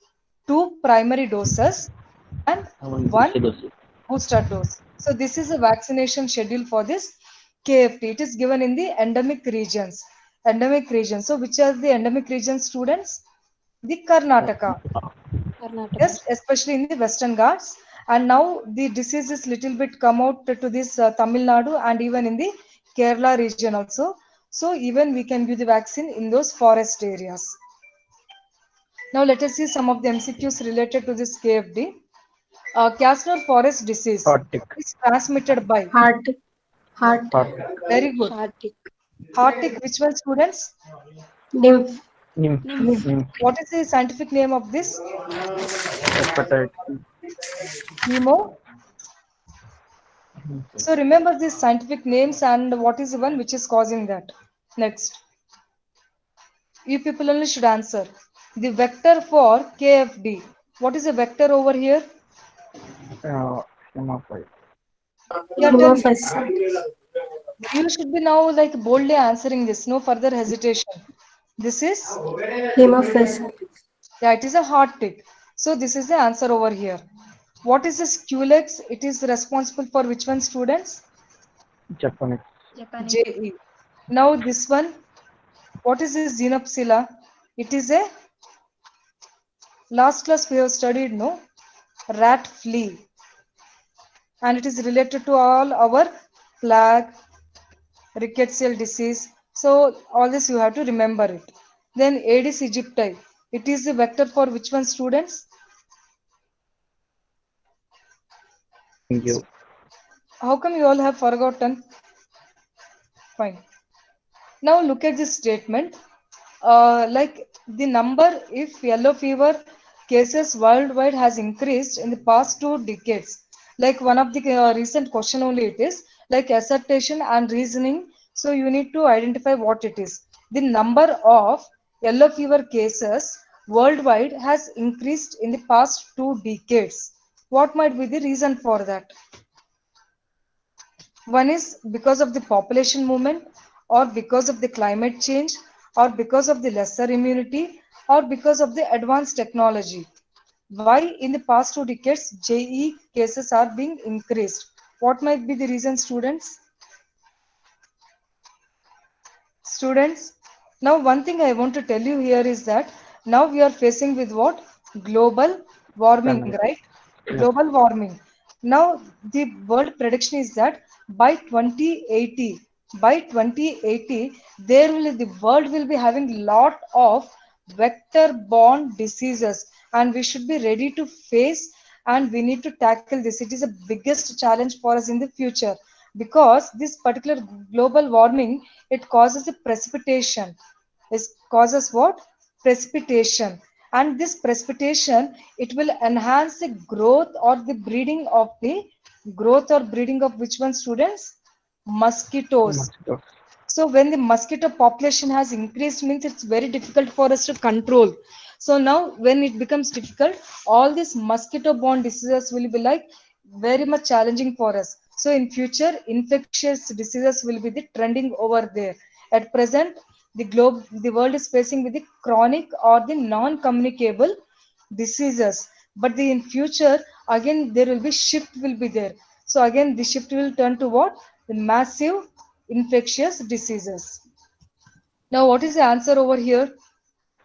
2 primary doses and one booster dose. So this is a vaccination schedule for this KFT. It is given in the endemic regions. Endemic regions. So which are the endemic regions, students? The Karnataka. Yes, especially in the Western Ghats. And now the disease is little bit come out to this Tamil Nadu and even in the Kerala region also. So even we can give the vaccine in those forest areas. Now let us see some of the MCQs related to this KFD. Castor forest disease is transmitted by. Heart. Very good. Heartic, which one, students? Nymph. What is the scientific name of this? Hemo. So remember these scientific names and what is the one which is causing that. Next. You people only should answer. The vector for KFD. What is the vector over here? Yeah, tell me. You should be now like boldly answering this. No further hesitation. This is? Hemophilus. Yeah, it is a heart tick. So this is the answer over here. What is this Culex? It is responsible for which one, students? Japanese. JE. Now this one, what is this Xenopsilla? It is a, last class we have studied, no? Rat flea. And it is related to all our plague, rickettsial disease. So all this you have to remember it. Then Aedes aegypti. It is the vector for which one, students? How come you all have forgotten? Fine. Now look at this statement. Like the number, if yellow fever cases worldwide has increased in the past 2 decades. Like one of the recent question only it is like assertion and reasoning. So you need to identify what it is. The number of yellow fever cases worldwide has increased in the past 2 decades. What might be the reason for that? One is because of the population movement, or because of the climate change, or because of the lesser immunity, or because of the advanced technology. Why in the past 2 decades JE cases are being increased? What might be the reason, students? Students, now one thing I want to tell you here is that now we are facing with what? Global warming, right? Global warming. Now the world prediction is that by 2080 by 2080, the world will be having lot of vector-borne diseases, and we should be ready to face, and we need to tackle this. It is the biggest challenge for us in the future, because this particular global warming, it causes a precipitation. It causes what? Precipitation. And this precipitation, it will enhance the growth or the breeding of the growth or breeding of which one, students? Mosquitoes. Mosquito. So when the mosquito population has increased, means it's very difficult for us to control. So now when it becomes difficult, all these mosquito borne diseases will be like very much challenging for us. So in future, infectious diseases will be the trending over there. At present, the world is facing with the chronic or the non-communicable diseases. But in future, again there will be shift will be there. So again the shift will turn to what? The massive infectious diseases. Now, what is the answer over here?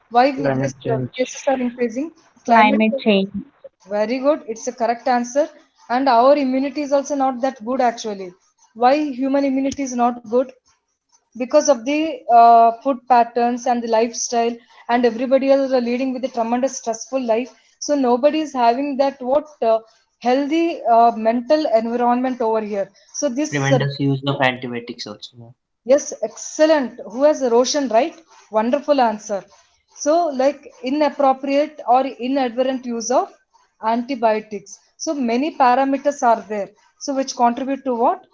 Why Climate these change. cases are increasing? Climate Climate change. change. Very good. It's a correct answer. And our immunity is also not that good actually. Why human immunity is not good? Because of the food patterns and the lifestyle, and everybody else are leading with a tremendous stressful life. So nobody is having that what healthy mental environment over here. So this Tremendous use of antibiotics also. yes, excellent. Who has Roshan, right? Wonderful answer. So, like inappropriate or inadvertent use of antibiotics. So, many parameters are there. So, which contribute to what?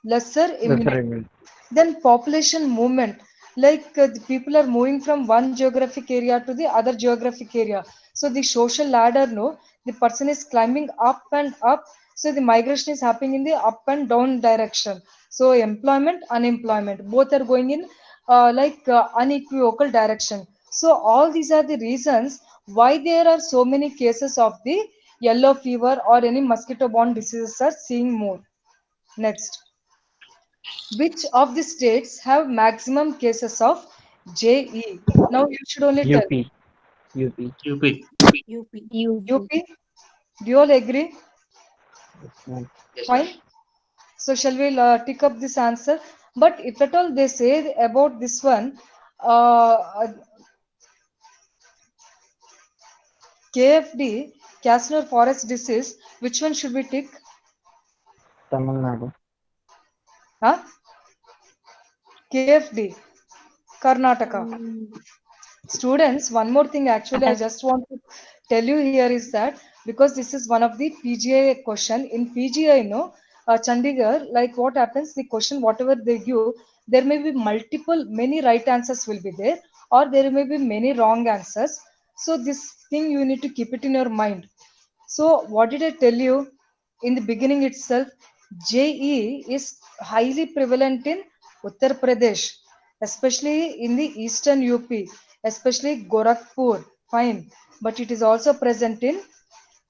Lesser That's immunity. right. Then, population movement. Like the people are moving from one geographic area to the other geographic area. So, the social ladder, no, the person is climbing up and up. So, the migration is happening in the up and down direction. So employment, unemployment, both are going in unequivocal direction. So all these are the reasons why there are so many cases of the yellow fever or any mosquito-borne diseases are seeing more. Next, which of the states have maximum cases of JE? Now you should only tell. UP. UP. UP. UP. UP. Do you all agree? Yes, Fine. So shall we tick up this answer? But if at all they say about this one, uh, KFD, Castor forest disease, which one should we tick? Tamil Nadu. Huh? KFD, Karnataka. Students, one more thing actually I just want to tell you here is that because this is one of the PGI question. In PGI, no, Chandigarh, like what happens, the question, whatever they give, there may be many right answers will be there, or there may be many wrong answers. So this thing you need to keep it in your mind. So what did I tell you in the beginning itself? JE is highly prevalent in Uttar Pradesh, especially in the eastern UP, especially Gorakhpur. Fine, but it is also present in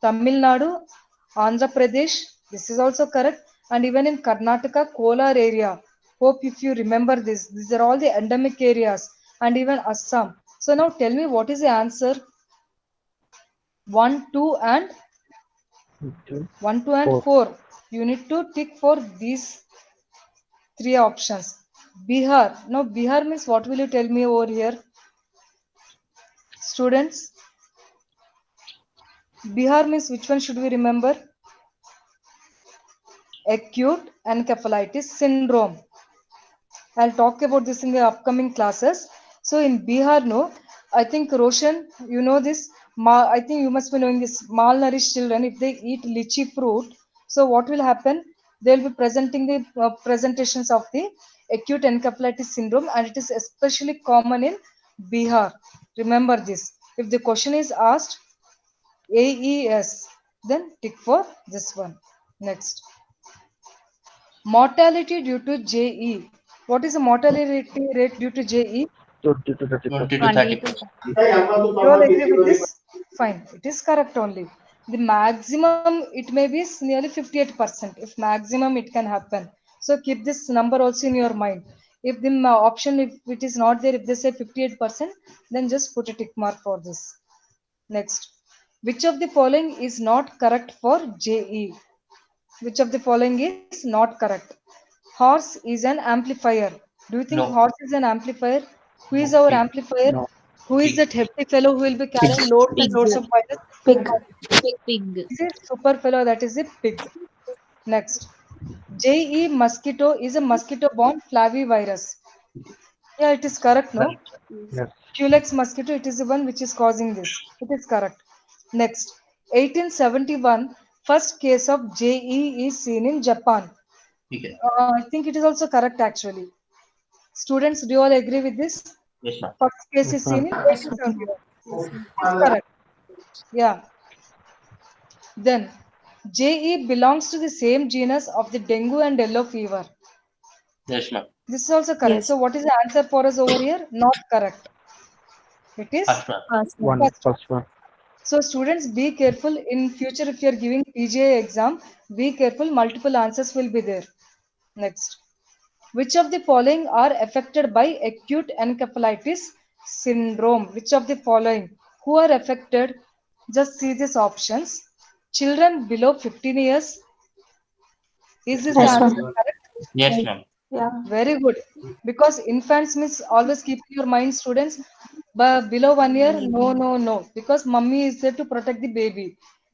Tamil Nadu, Andhra Pradesh. This is also correct, and even in Karnataka, Kolar area. Hope if you remember this. These are all the endemic areas, and even Assam. So now tell me what is the answer? 1, 2, and 2, 1, 2, and 4. 4. You need to tick for these three options. Bihar. Now, Bihar means what will you tell me over here? Students, Bihar means which one should we remember? Acute encephalitis syndrome. I'll talk about this in the upcoming classes. So, in Bihar, no, I think Roshan, you know this. I think you must be knowing this. Malnourished children, if they eat lychee fruit, so what will happen? They'll be presenting the presentations of the acute encephalitis syndrome, and it is especially common in Bihar. Remember this. If the question is asked AES, then tick for this one. Next, mortality due to JE. What is the mortality rate due to JE? 20 to 20 30%. to 20 30 to percent. You all agree with this? Fine, it is correct only. The maximum it may be nearly 58%. If maximum it can happen. So keep this number also in your mind. If the option, if it is not there, if they say 58%, then just put a tick mark for this. Next, which of the following is not correct for JE? Which of the following is not correct? Horse is an amplifier. Do you think No. horse is an amplifier? Who is No. our Pig. amplifier? No. Who is Pig. that hefty fellow who will be carrying loads and Pig. loads of virus? Pig. Pig. This is super fellow, that is a pig. Next. JE mosquito is a mosquito borne flavivirus. Yeah, it is correct, no? Correct. Yes. Culex mosquito, it is the one which is causing this. It is correct. Next. 1871, first case of JE is seen in Japan. Okay. I think it is also correct actually. Students, do you all agree with this? Yes, ma'am. First case Yes, is seen ma'am. in 1871. It's correct. Yeah. Then JE belongs to the same genus of the dengue and yellow fever. Yes, ma'am. This is also correct. Yes. So what is the answer for us over here? Not correct. It is First one. First one. One. First one. so students be careful in future if you are giving PGI exam. Be careful. Multiple answers will be there. Next. Which of the following are affected by acute encephalitis syndrome? Which of the following? Who are affected? Just see these options. Children below 15 years. Is this the First answer one. correct? Yes, ma'am. Yeah. Very good. Because infants means always keep in your mind, students. But below 1 year, no, no, no. Because mummy is there to protect the baby.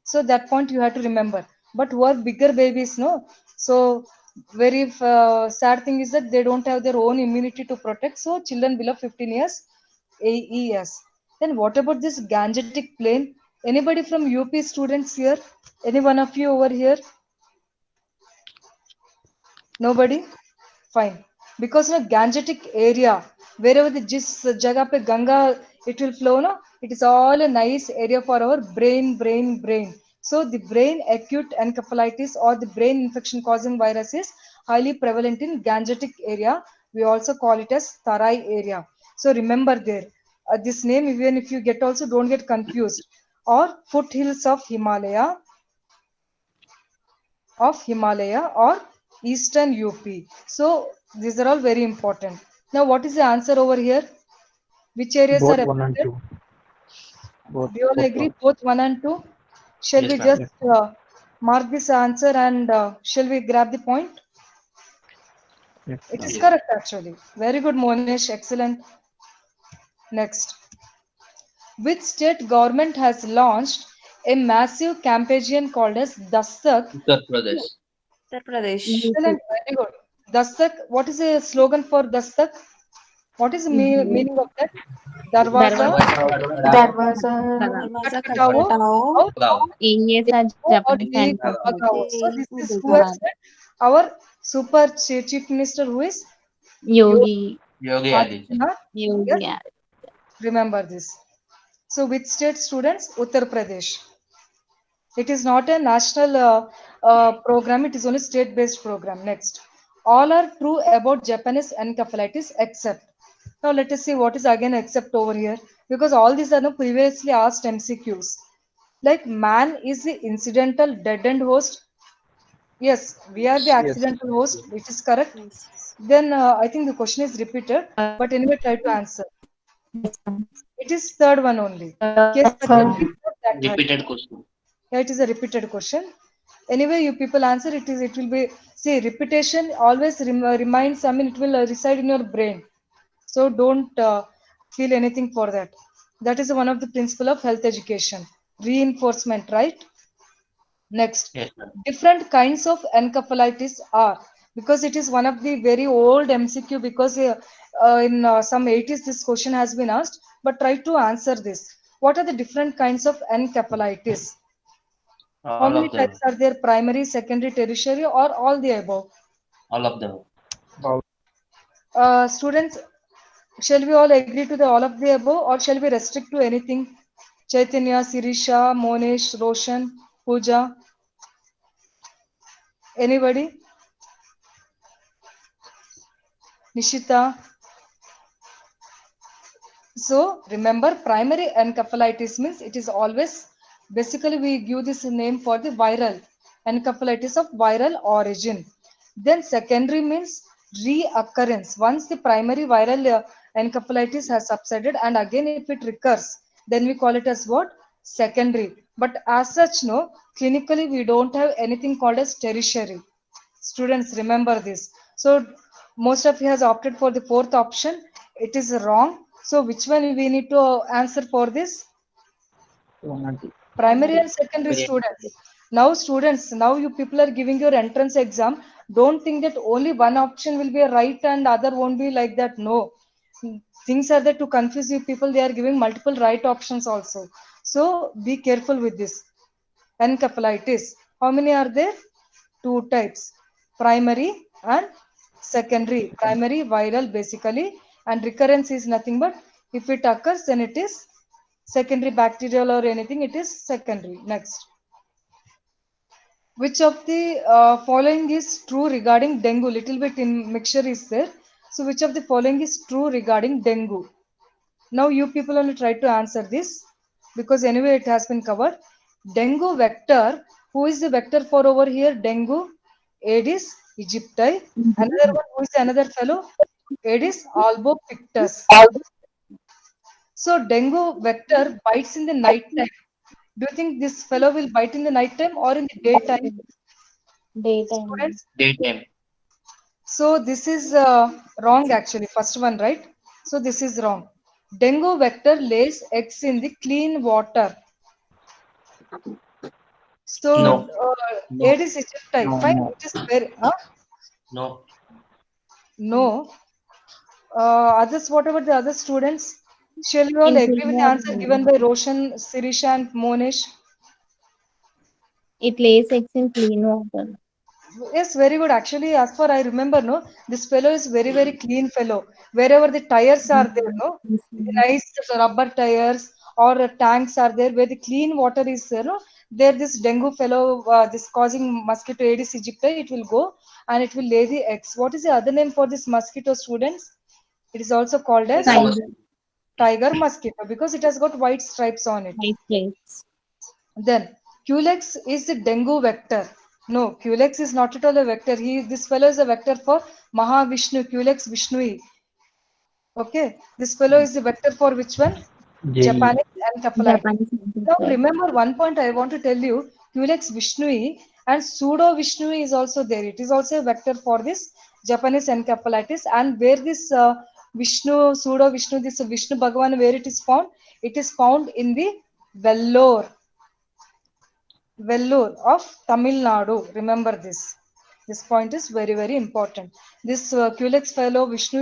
So that point you have to remember. But who are bigger babies, no? So very sad thing is that they don't have their own immunity to protect. So children below 15 years, AES. Then what about this gangetic plain? Anybody from UP students here? Any one of you over here? Nobody? Fine. Because in a Gangetic area, wherever the jis jaga pe Ganga it will flow, no, it is all a nice area for our brain. So the brain acute encephalitis or the brain infection causing virus is highly prevalent in Gangetic area. We also call it as Tarai area. So remember there, this name even if you get also don't get confused. Or foothills of Himalaya or eastern UP. So these are all very important. Now, what is the answer over here? Which areas are Both one and affected? two. Both. Do you all Both agree? one. Both 1 and 2? Shall Yes, we ma'am. just Yes. mark this answer and shall we grab the point? Yes, It ma'am. is Yes. correct actually. Very good, Monesh. Excellent. Next. Which state government has launched a massive campaign called as Dastak? Uttar Pradesh. Uttar Pradesh. Excellent. Very good. Dastak. What is the slogan for Dastak? What is the meaning of that? Darwaza, That was Darwaza Katkatao, Khatkatao. or Areas are or Japanese Ye and Bhagao. So Ye this is who has Bhagat. said our super chief minister who is Yogi Yogi. Yogi Adityanath. Adityanath. Yes, Yogi. Yeah. remember this. So which state students? Uttar Pradesh. It is not a national program. It is only state-based program. Next, all are true about Japanese encephalitis except. Now let us see what is again except over here because all these are the previously asked MCQs. Like man is the incidental dead end host. Yes, we are the Yes. accidental host, which is correct. Yes. Then I think the question is repeated, but anyway, try to answer. Yes, ma'am. It is third one only. Case That's study one. is not that right. Repeated question. Yeah, it is a repeated question. Anyway, you people answer it is. It will be see repetition always reminds. I mean, it will reside in your brain. So don't feel anything for that. That is one of the principle of health education. Reinforcement, right? Next, Yes, ma'am. different kinds of encephalitis are because it is one of the very old MCQ because in some 80s this question has been asked. But try to answer this. What are the different kinds of encephalitis? How All many of them. types are there? Primary, secondary, tertiary, or all the above? All of them. All. Students, shall we all agree to the all of the above, or shall we restrict to anything? Chaitanya, Sirisha, Monesh, Roshan, Pooja, anybody? Nishita. So remember, primary encephalitis means it is always basically we give this name for the viral encephalitis of viral origin. Then secondary means reoccurrence. Once the primary viral encephalitis has subsided and again if it recurs, then we call it as what? Secondary. But as such, no, clinically we don't have anything called as tertiary. Students, remember this. So most of you has opted for the fourth option. It is wrong. So which one we need to answer for this? Primary and secondary students. Now students, now you people are giving your entrance exam. Don't think that only one option will be a right and other won't be like that. No, things are there to confuse you people. They are giving multiple right options also. So be careful with this. Encephalitis. How many are there? Two types, primary and secondary. Primary viral basically, and recurrence is nothing but if it occurs then it is secondary, bacterial or anything, it is secondary. Next, which of the following is true regarding dengue? Little bit in mixture is there. So which of the following is true regarding dengue? Now you people only try to answer this because anyway it has been covered. Dengue vector, who is the vector for over here? Dengue, Aedes aegypti. Another one, who is another fellow? Aedes albopictus. So dengue vector bites in the night time. Do you think this fellow will bite in the night time or in the daytime? Daytime. Students? Daytime. So this is wrong actually. First one, right? So this is wrong. Dengue vector lays eggs in the clean water. So No. No. Aedes aegypti, fine. No. It is very No. no. Others, what about the other students? Shall we all agree with the answer given by Roshan, Sirisha, and Monish? It lays eggs in clean water. Yes, very good. Actually, as far I remember, no, this fellow is very, very clean fellow. Wherever the tires are there, no, the nice rubber tires or tanks are there, where the clean water is there, no, there this dengue fellow, this causing mosquito Aedes aegypti, it will go and it will lay the eggs. What is the other name for this mosquito, students? It is also called as Tiger tiger mosquito because it has got white stripes on it. White plates. Then Culex is the dengue vector. No, Culex is not at all a vector. This fellow is a vector for Mahavishnu, Culex Vishnui. Okay, this fellow is the vector for which one? JE. Japanese encephalitis. Japanese Now encephalitis. remember one point I want to tell you. Culex Vishnui and pseudo Vishnui is also there. It is also a vector for this Japanese encephalitis. And where this Vishnu, pseudo Vishnu, this Vishnu Bhagavan, where it is found? It is found in the Vellore of Tamil Nadu. Remember this. This point is very, very important. This Culex fellow Vishnu,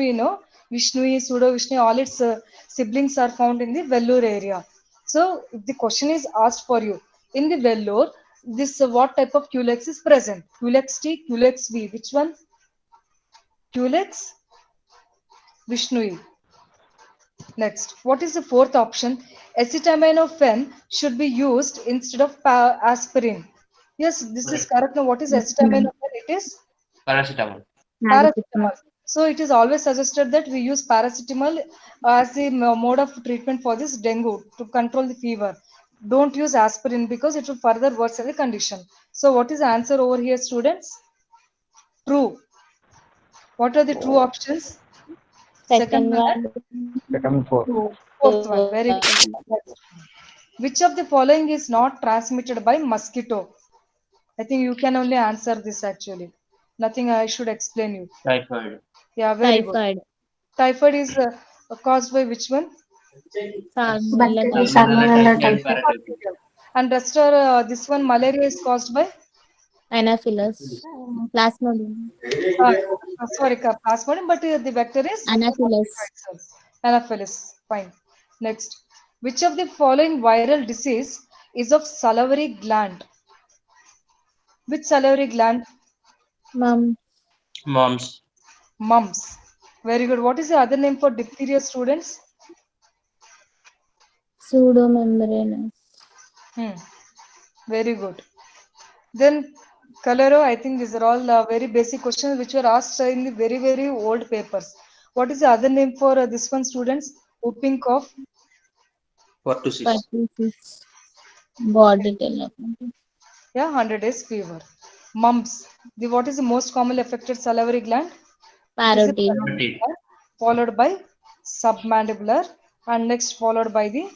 Vishnu, pseudo Vishnu, all its siblings are found in the Vellore area. So, if the question is asked for you, in the Vellore, this what type of Culex is present? Culex T, Culex V. Which one? Culex Vishnui. Next, what is the fourth option? Acetaminophen should be used instead of aspirin. Yes, this is correct. Now, what is acetaminophen? It is paracetamol. paracetamol. So, it is always suggested that we use paracetamol as the mode of treatment for this dengue to control the fever. Don't use aspirin because it will further worsen the condition. So, what is the answer over here, students? True. What are the true options? Second one one. Second fourth. Fourth one. Very good. Which of the following is not transmitted by mosquito? I think you can only answer this actually. Nothing I should explain you. Typhoid. Yeah, very good. Typhoid. Typhoid is caused by which one? Salmonella. Salmonella typhi. Bacterial. And rest are this one, malaria is caused by Anaphyllus. Plasmodium. sorry, plasmodium, but the vector is Anaphyllus. Anaphyllus. Fine. Next, which of the following viral disease is of salivary gland? Which salivary gland? Mumps. Mumps. Very good. What is the other name for diphtheria, students? Pseudomembranous. Very good. Then cholera, I think these are all very basic questions which were asked in the very, very old papers. What is the other name for this one, students? Whooping cough. Pertussis. Pertussis. Body development. Yeah, 100 days fever. Mumps. What is the most commonly affected salivary gland? Parotid. Parotid. Followed by submandibular and next followed by the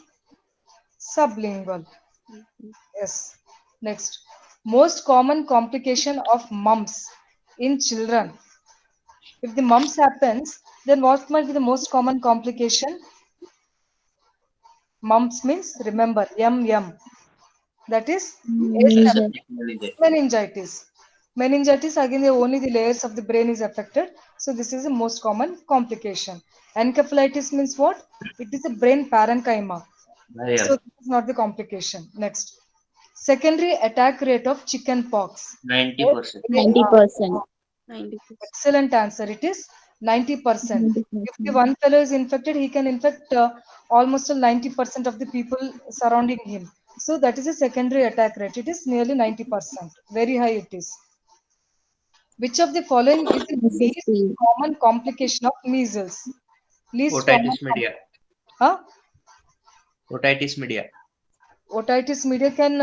sublingual. Yes. Next. Most common complication of mumps in children. If the mumps happens, then what might be the most common complication? Mumps means, remember, M. That is Meningitis. meningitis. Meningitis, again, only the layers of the brain is affected. So this is the most common complication. Encephalitis means what? It is a brain parenchyma. So this is not the complication. Next. Secondary attack rate of chicken pox. 90%. 90%. 90%. Excellent answer. It is 90%. If the one fellow is infected, he can infect almost 90% of the people surrounding him. So that is a secondary attack rate. It is nearly 90%. Very high it is. Which of the following is the least SSP. common complication of measles? Least common. Otitis media. Huh? Otitis media. Otitis media can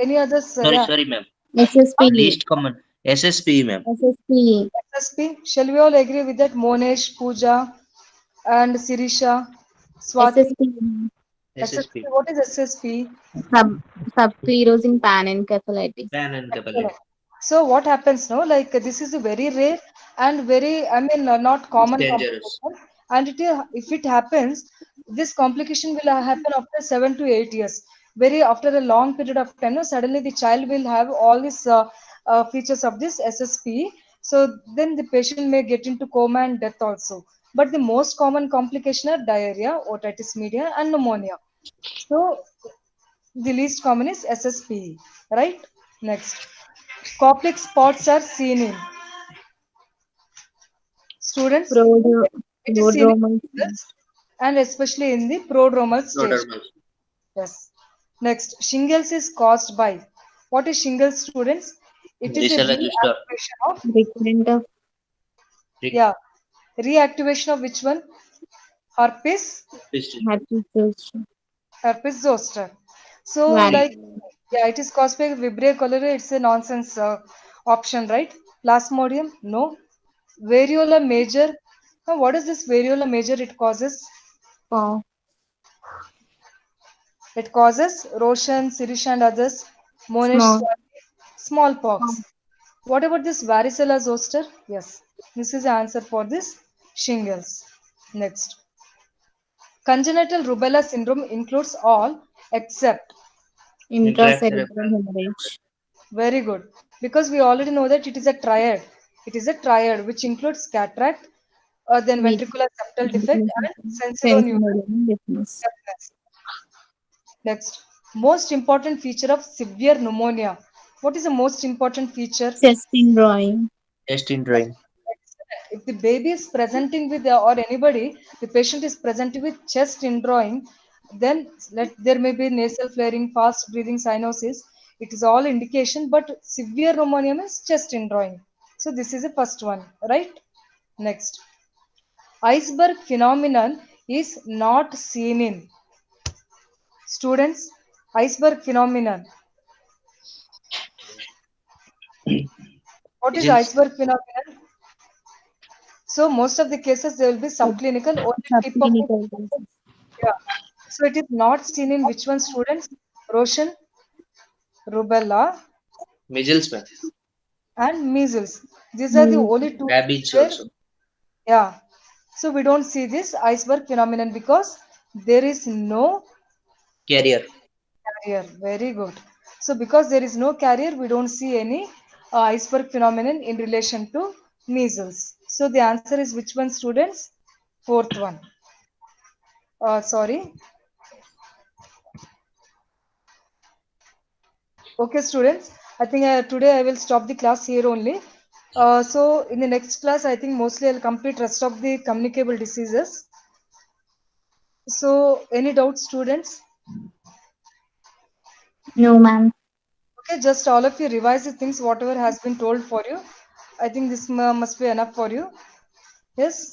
any others? Sorry, ma'am. SSP. Least common. SSP, ma'am. SSP. SSP. Shall we all agree with that? Monesh, Pooja, and Sirisha, Swati. SSP. SSP. What is SSP? Subsclerosing panencephalitis. Panencephalitis. So what happens now? Like this is a very rare and very, not common Dangerous. complication. And if it happens, this complication will happen after 7 to 8 years. After a long period of time, suddenly the child will have all these features of this SSP. So then the patient may get into coma and death also. But the most common complication are diarrhea, otitis media, and pneumonia. So the least common is SSP, right? Next. Koplik spots are seen in students. It is seen in Prodromal. and especially in the prodromal stage. Prodromal. Yes. Next, shingles is caused by. What is shingles, students? It is a Varicella zoster. reactivation of. Recurrent of Reactivation of which one? Herpes. Herpes zoster. So it is caused by Vibrio cholerae. It's a nonsense option, right? Plasmodium, no. Variola major. Now, what is this variola major? It causes Roshan, Sirisha, and others. Monesh, smallpox. What about this varicella zoster? Yes, this is the answer for this shingles. Next. Congenital rubella syndrome includes all except. intracerebral hemorrhage. Very good. Because we already know that it is a triad. It is a triad which includes cataract, then ventricular septal defect, and sensorineural deafness. deafness. Next. Most important feature of severe pneumonia. What is the most important feature? Chest indrawing. Chest indrawing. If the baby is presenting with or anybody, the patient is presenting with chest indrawing, then there may be nasal flaring, fast breathing, cyanosis. It is all indication, but severe pneumonia means chest indrawing. So this is the first one, right? Next. Iceberg phenomenon is not seen in. Students, iceberg phenomenon. What is iceberg phenomenon? So most of the cases there will be subclinical or tip of So it is not seen in which one, students? Roshan, rubella, Measles, ma'am. and measles. These are the only two. Rabies also. Yeah. So we don't see this iceberg phenomenon because there is no Carrier. Very good. So because there is no carrier, we don't see any iceberg phenomenon in relation to measles. So the answer is which one, students? Fourth one. Sorry. Okay, students. I think today I will stop the class here only. So in the next class, I think mostly I'll complete rest of the communicable diseases. So any doubts, students? No, ma'am. Okay, just all of you revise the things, whatever has been told for you. I think this must be enough for you. Yes.